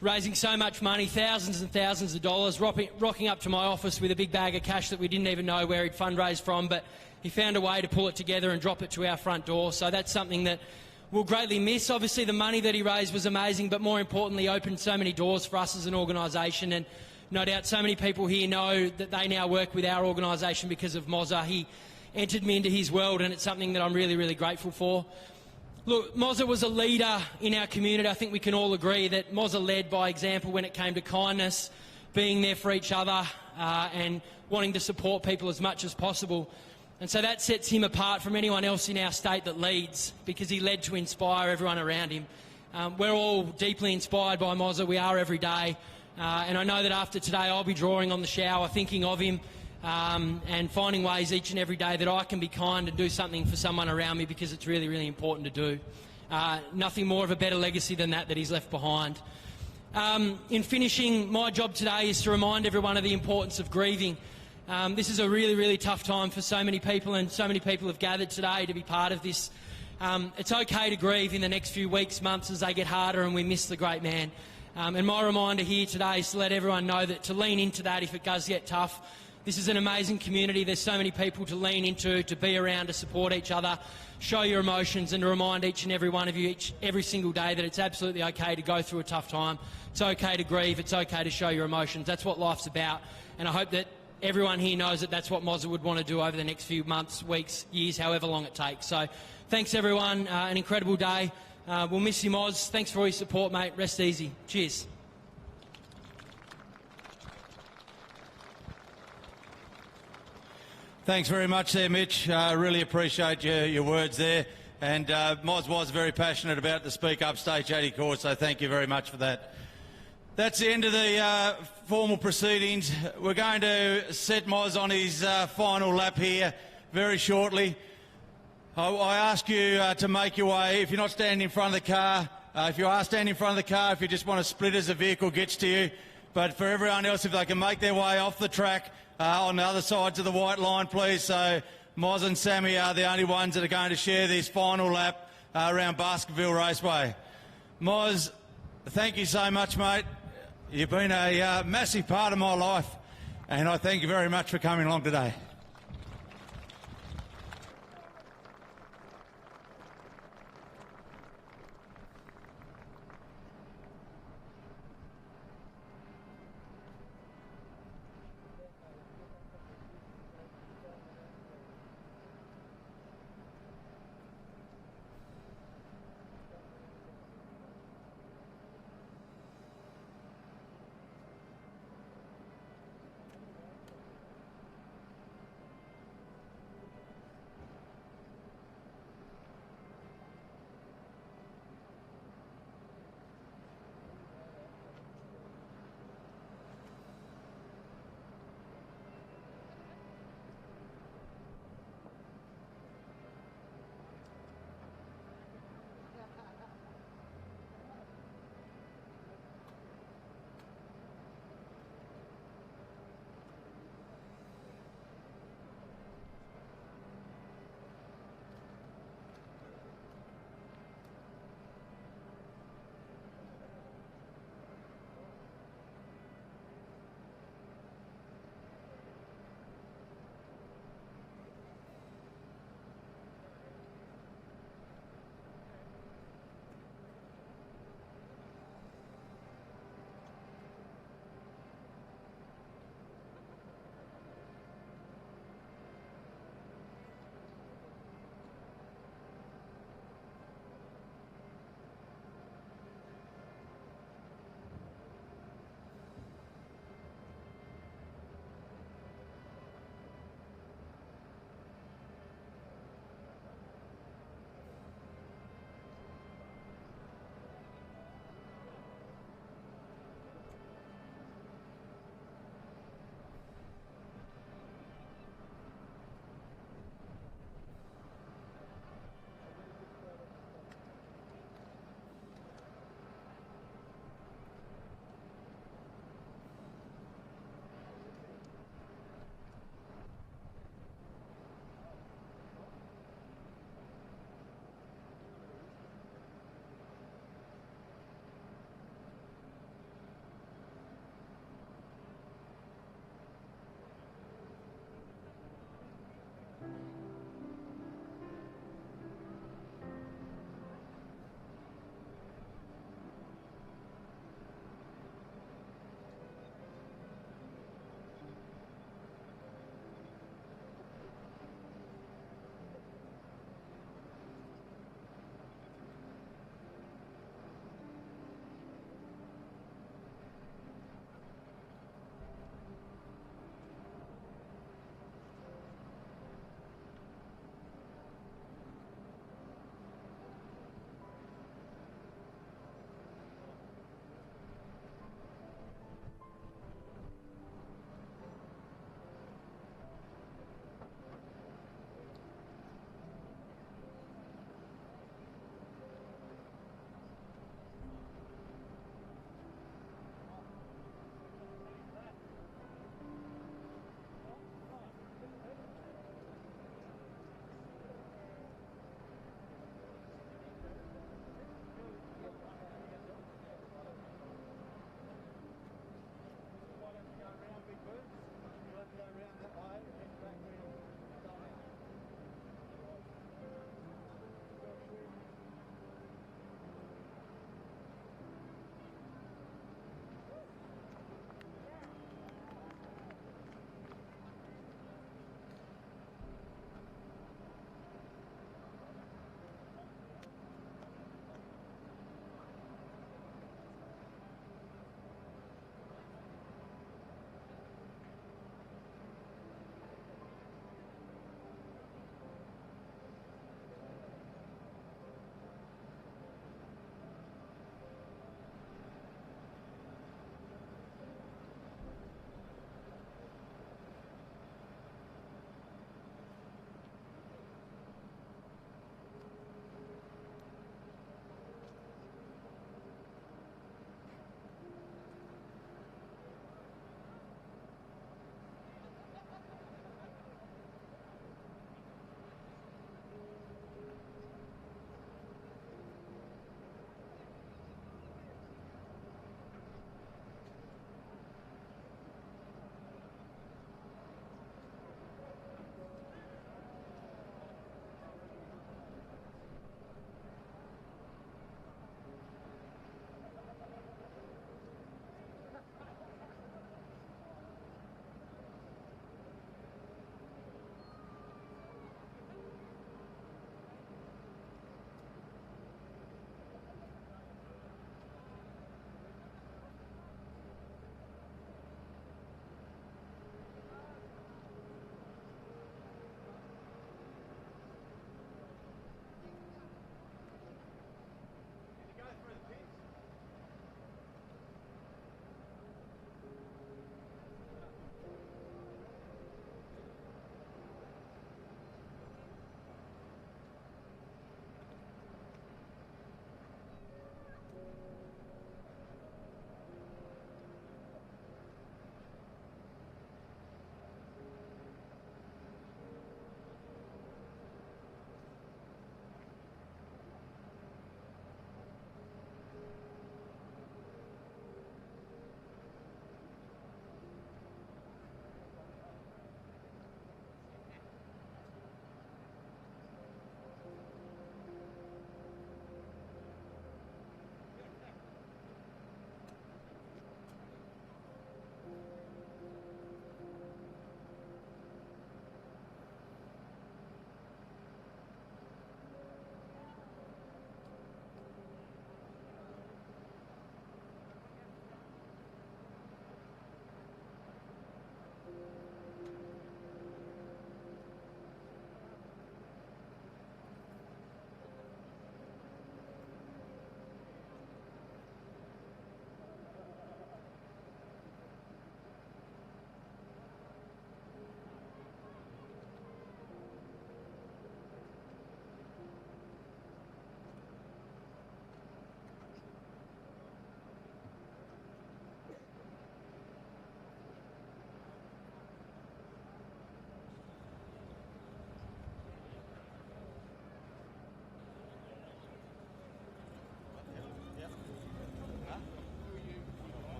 raising so much money, thousands and thousands of dollars, rocking up to my office with a big bag of cash that we didn't even know where he'd fundraised from, but he found a way to pull it together and drop it to our front door. So that's something that we'll greatly miss. Obviously, the money that he raised was amazing, but more importantly, opened so many doors for us as an organisation. And no doubt so many people here know that they now work with our organisation because of Mozza. He entered me into his world, and it's something that I'm really, really grateful for. Look, Mozza was a leader in our community. I think we can all agree that Mozza led by example when it came to kindness, being there for each other, and wanting to support people as much as possible. And so that sets him apart from anyone else in our state that leads, because he led to inspire everyone around him. We're all deeply inspired by Mozza. We are every day. And I know that after today I'll be drawing on the shower, thinking of him, and finding ways each and every day that I can be kind and do something for someone around me, because it's really, really important to do. Nothing more of a better legacy than that he's left behind. In finishing, my job today is to remind everyone of the importance of grieving. This is a really, really tough time for so many people, and so many people have gathered today to be part of this. It's okay to grieve in the next few weeks, months, as they get harder and we miss the great man. And my reminder here today is to let everyone know that to lean into that if it does get tough, This is an amazing community. There's so many people to lean into, to be around, to support each other, show your emotions, and to remind each and every one of you every single day that it's absolutely okay to go through a tough time. It's okay to grieve. It's okay to show your emotions. That's what life's about. And I hope that everyone here knows that that's what Mozza would want to do over the next few months, weeks, years, however long it takes. So thanks, everyone. An incredible day. We'll miss you, Moz. Thanks for all your support, mate. Rest easy. Cheers. Thanks very much there, Mitch. Really appreciate your words there. And Moz was very passionate about the Speak Up Stage 80 course, so thank you very much for that. That's the end of the formal proceedings. We're going to set Moz on his final lap here very shortly. I ask you to make your way, if you're not standing in front of the car, if you are standing in front of the car, if you just want to split as the vehicle gets to you. But for everyone else, if they can make their way off the track on the other sides of the white line, please. So Moz and Sammy are the only ones that are going to share this final lap around Baskerville Raceway. Moz, thank you so much, mate. You've been a massive part of my life, and I thank you very much for coming along today.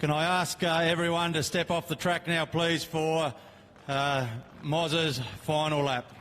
Can I ask everyone to step off the track now, please, for Mozza's final lap?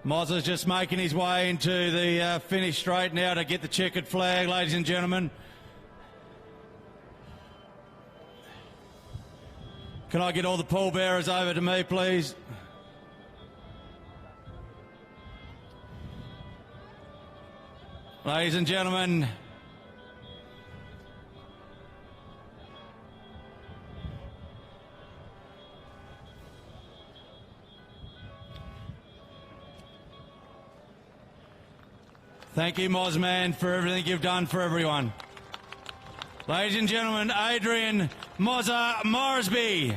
Mozza's just making his way into the finish straight now to get the checkered flag, ladies and gentlemen. Can I get all the pallbearers over to me, please? Ladies and gentlemen, thank you, Mozman, for everything you've done for everyone. Ladies and gentlemen, Adrian Mozza Morrisby.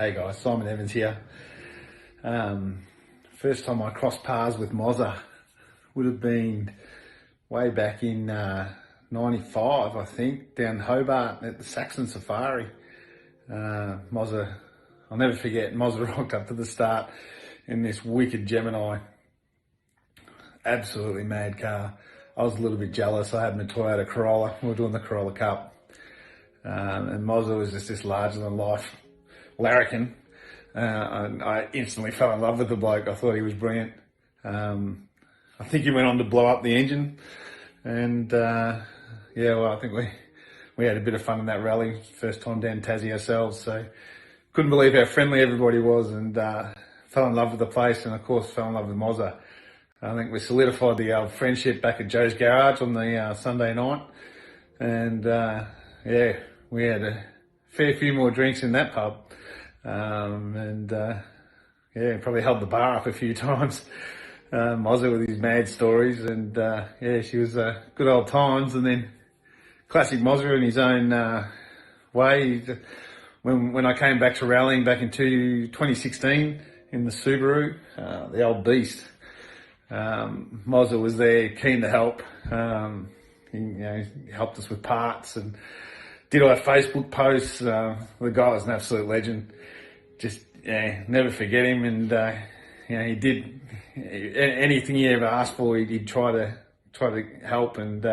Hey guys, Simon Evans here. First time I crossed paths with Mozza would have been way back in 95, I think, down Hobart at the Saxon Safari. Mozza, I'll never forget, Mozza rocked up to the start in this wicked Gemini. Absolutely mad car. I was a little bit jealous. I had my Toyota Corolla. We were doing the Corolla Cup. And Mozza was just this larger than life larrikin. And I instantly fell in love with the bloke. I thought he was brilliant. I think he went on to blow up the engine. And yeah, well, I think we had a bit of fun in that rally. First time down Tassie ourselves. So couldn't believe how friendly everybody was, and fell in love with the place, and of course fell in love with Mozza. I think we solidified the friendship back at Joe's Garage on the Sunday night. And yeah, we had a fair few more drinks in that pub. Yeah, probably held the bar up a few times. Mozza with his mad stories, and yeah, she was good old times. And then classic Mozza in his own way. When I came back to rallying back in 2016 in the Subaru, the old beast, Mozza was there, keen to help. He helped us with parts and did our Facebook posts. The guy was an absolute legend. Just never forget him. And he did anything he ever asked for. He'd try to help, and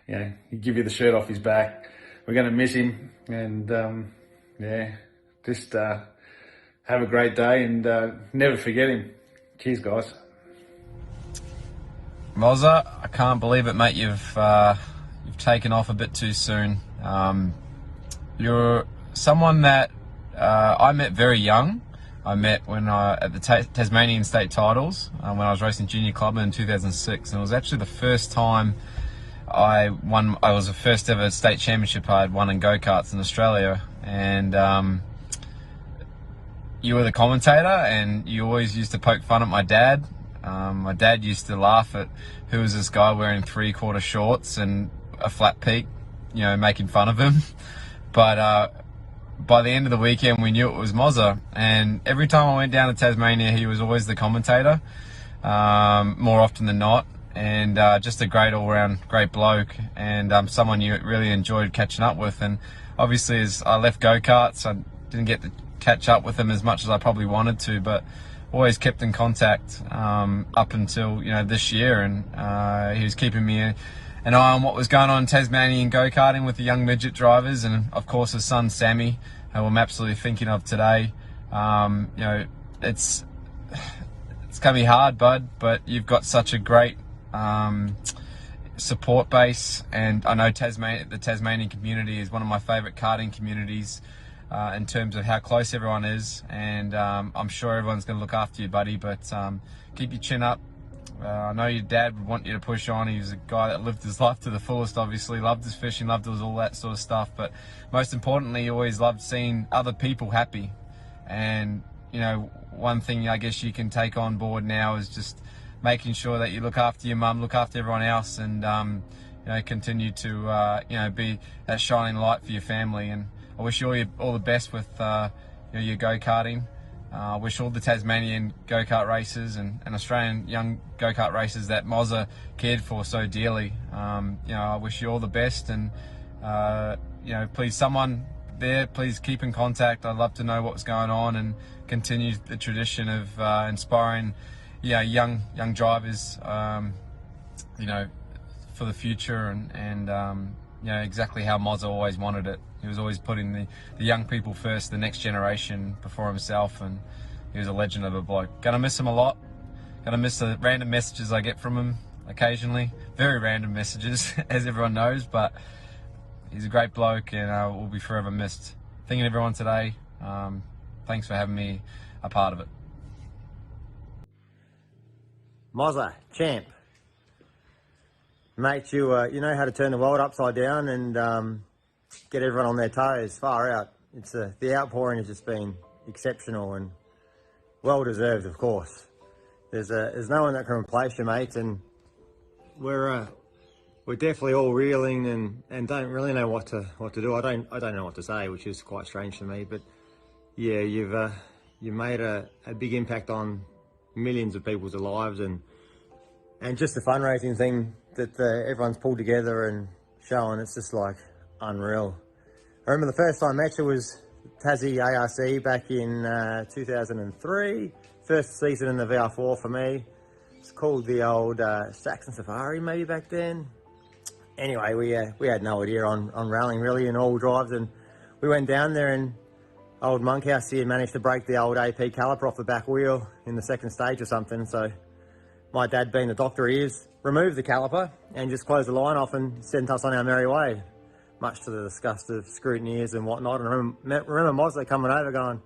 he'd give you the shirt off his back. We're going to miss him, and just have a great day and never forget him. Cheers, guys. Mozza, I can't believe it, mate. You've taken off a bit too soon. You're someone that I met very young. I met when at the Tasmanian state titles when I was racing junior club in 2006, and it was actually the first time I won. I was the first ever state championship I had won in go-karts in Australia, and you were the commentator, and you always used to poke fun at my dad. My dad used to laugh at who was this guy wearing 3/4 shorts and a flat peak, making fun of him. But by the end of the weekend, we knew it was Mozza, and every time I went down to Tasmania, he was always the commentator, more often than not, and just a great all-round great bloke, and someone you really enjoyed catching up with. And obviously, as I left go-karts, I didn't get to catch up with him as much as I probably wanted to, but always kept in contact up until this year, and he was keeping me an eye on what was going on in Tasmanian go-karting with the young midget drivers, and of course his son Sammy, who I'm absolutely thinking of today. It's gonna be hard, bud, but you've got such a great support base, and I know the Tasmanian community is one of my favourite karting communities in terms of how close everyone is, and I'm sure everyone's going to look after you, buddy, but keep your chin up. I know your dad would want you to push on. He was a guy that lived his life to the fullest, obviously, loved his fishing, loved all that sort of stuff, but most importantly, he always loved seeing other people happy. And one thing I guess you can take on board now is just making sure that you look after your mum, look after everyone else, and continue to be that shining light for your family. And I wish you all the best with your go-karting. I wish all the Tasmanian go-kart racers and Australian young go-kart racers that Mozza cared for so dearly. I wish you all the best, and please, someone there, please keep in contact. I'd love to know what's going on and continue the tradition of inspiring young drivers for the future, and exactly how Mozza always wanted it. He was always putting the young people first, the next generation before himself, and he was a legend of a bloke. Gonna miss him a lot. Gonna miss the random messages I get from him occasionally. Very random messages, as everyone knows, but he's a great bloke, and will be forever missed. Thinking of everyone today. Thanks for having me a part of it. Mozza, champ. Mate, you know how to turn the world upside down and get everyone on their toes, far out. It's the outpouring has just been exceptional and well deserved, of course. There's no one that can replace you, mate, and we're definitely all reeling and don't really know what to do. I don't know what to say, which is quite strange to me. But yeah, you've made a big impact on millions of people's lives, and just the fundraising thing that everyone's pulled together and showing. It's just like unreal. I remember the first time I met you was Tassie ARC back in 2003. First season in the VR4 for me. It's called the old Saxon Safari maybe back then. Anyway, we had no idea on rallying really in all drives, and we went down there, and old Monkhouse here managed to break the old AP caliper off the back wheel in the second stage or something. So my dad, being the doctor he is, removed the caliper and just closed the line off and sent us on our merry way, much to the disgust of scrutineers and whatnot. And I remember Mozza coming over going,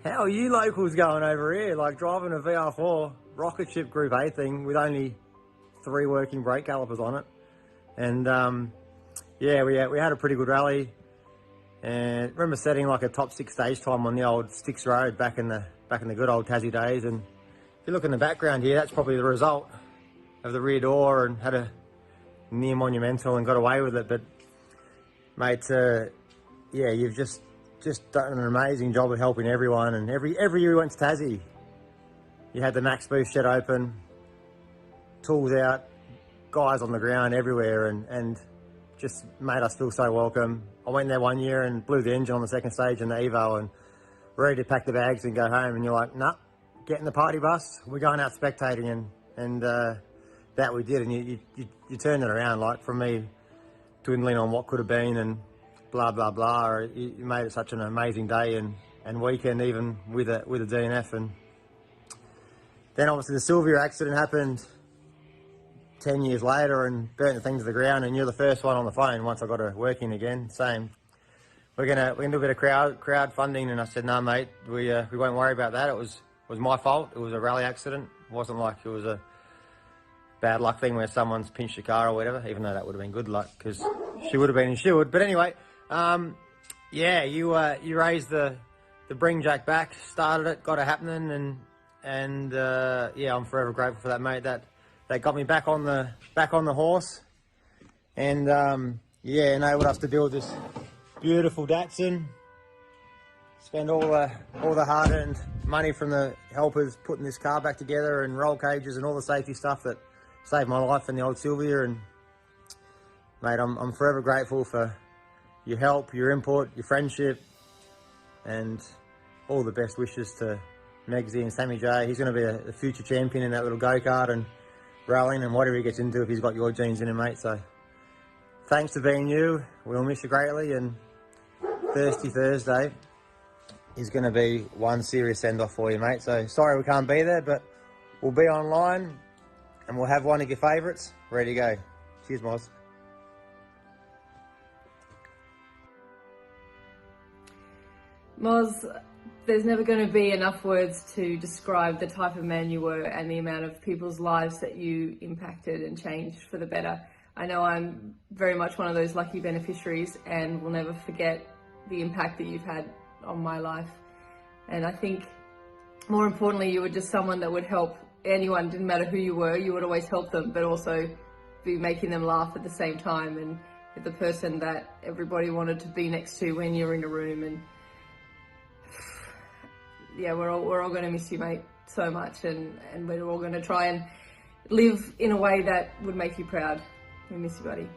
"How are you locals going over here? Like driving a VR4 rocket ship Group A thing with only 3 working brake calipers on it." And yeah, we had a pretty good rally. And I remember setting like a top 6 stage time on the old Styx Road back in the good old Tassie days. And if you look in the background here, that's probably the result of the rear door, and had a near monumental and got away with it. But mate, yeah, you've just done an amazing job of helping everyone. And every year we went to Tassie, you had the Max Booth shed open, tools out, guys on the ground everywhere, and just made us feel so welcome. I went there one year and blew the engine on the second stage in the Evo and ready to pack the bags and go home, and you're like, nah, get in the party bus, we're going out spectating, and that we did, and you turned it around, like from me dwindling on what could have been and blah blah blah. You made it such an amazing day and weekend, even with a DNF. And then obviously the Sylvia accident happened 10 years later and burnt the thing to the ground, and you're the first one on the phone once I got it working again, saying we're gonna do a bit of crowdfunding. And I said, no mate, we won't worry about that. It was my fault. It was a rally accident. It wasn't like it was a bad luck thing where someone's pinched your car or whatever, even though that would have been good luck because she would have been insured. But anyway, yeah, you raised the Bring Jack back, started it, got it happening, and yeah, I'm forever grateful for that, mate. That got me back on the horse, and yeah, enabled us to build this beautiful Datsun. Spend all the hard-earned money from the helpers putting this car back together, and roll cages and all the safety stuff that saved my life in the old Sylvia. And mate, I'm forever grateful for your help, your input, your friendship, and all the best wishes to Megsy and Sammy J. He's going to be a future champion in that little go-kart and rallying and whatever he gets into if he's got your genes in him, mate. So thanks for being you. We'll miss you greatly, and Thirsty Thursday is going to be one serious send-off for you, mate. So sorry we can't be there, but we'll be online and we'll have one of your favourites ready to go. Cheers, Moz. Moz, there's never going to be enough words to describe the type of man you were and the amount of people's lives that you impacted and changed for the better. I know I'm very much one of those lucky beneficiaries and will never forget the impact that you've had on my life. And I think more importantly, you were just someone that would help anyone, didn't matter who you were, you would always help them, but also be making them laugh at the same time, and the person that everybody wanted to be next to when you're in a room. And yeah, we're all going to miss you, mate, so much, and we're all going to try and live in a way that would make you proud. We miss you, buddy.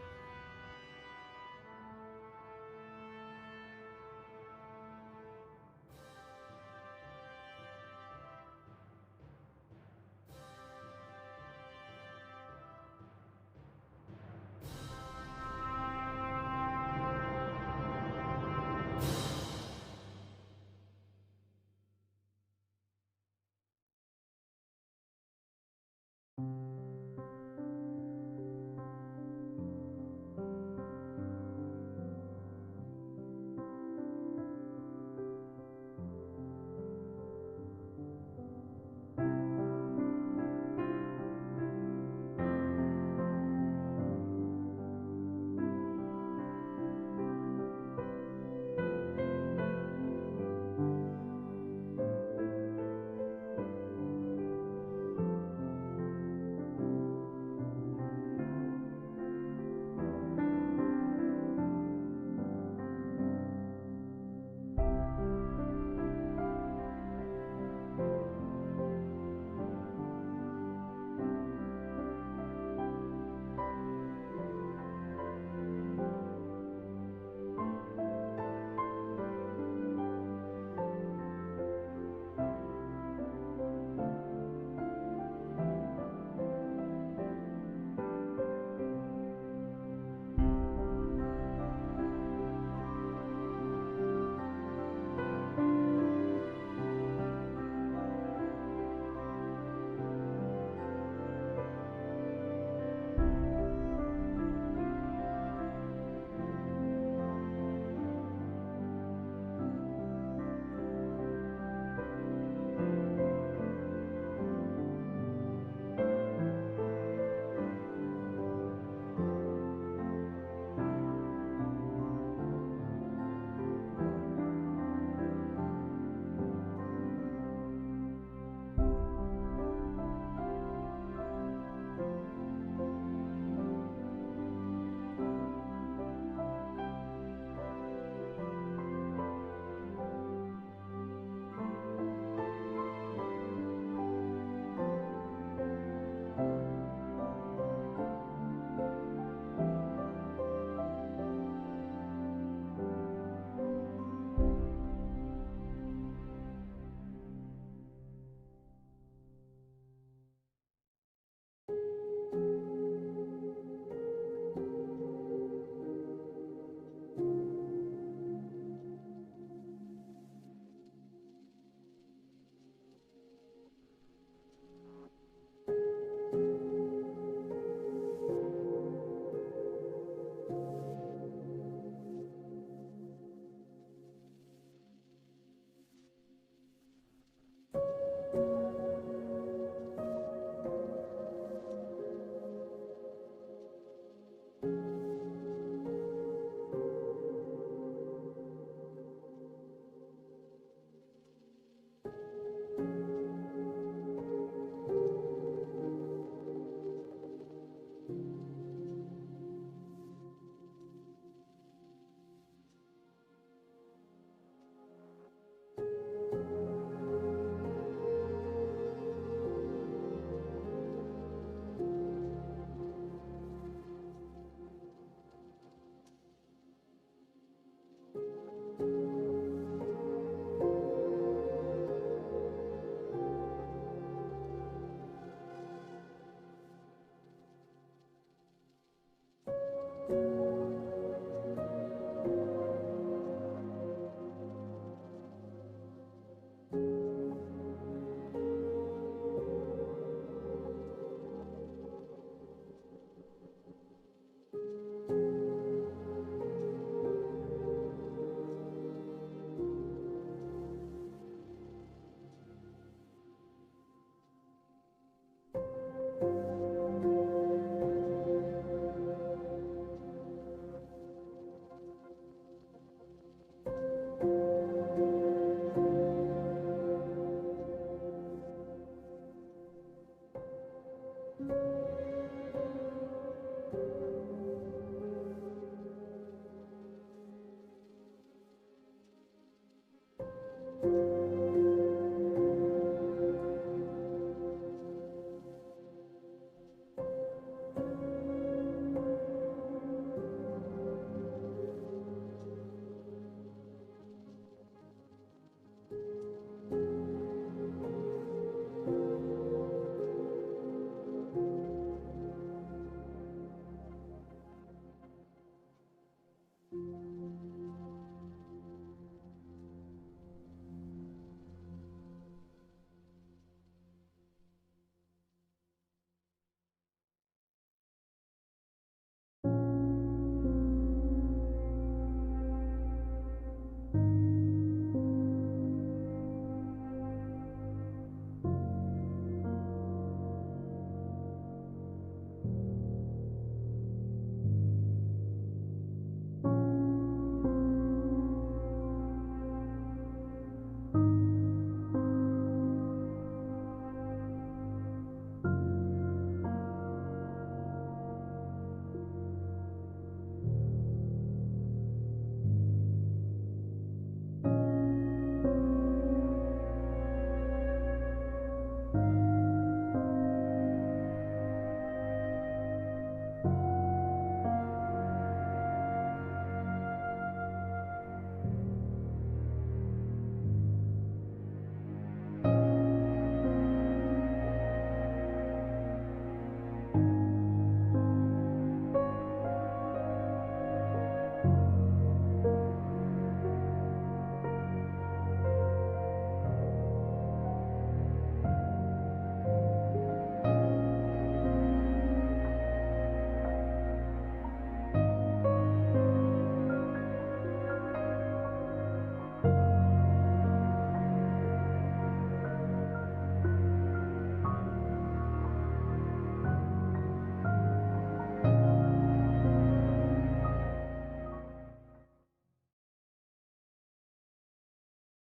you.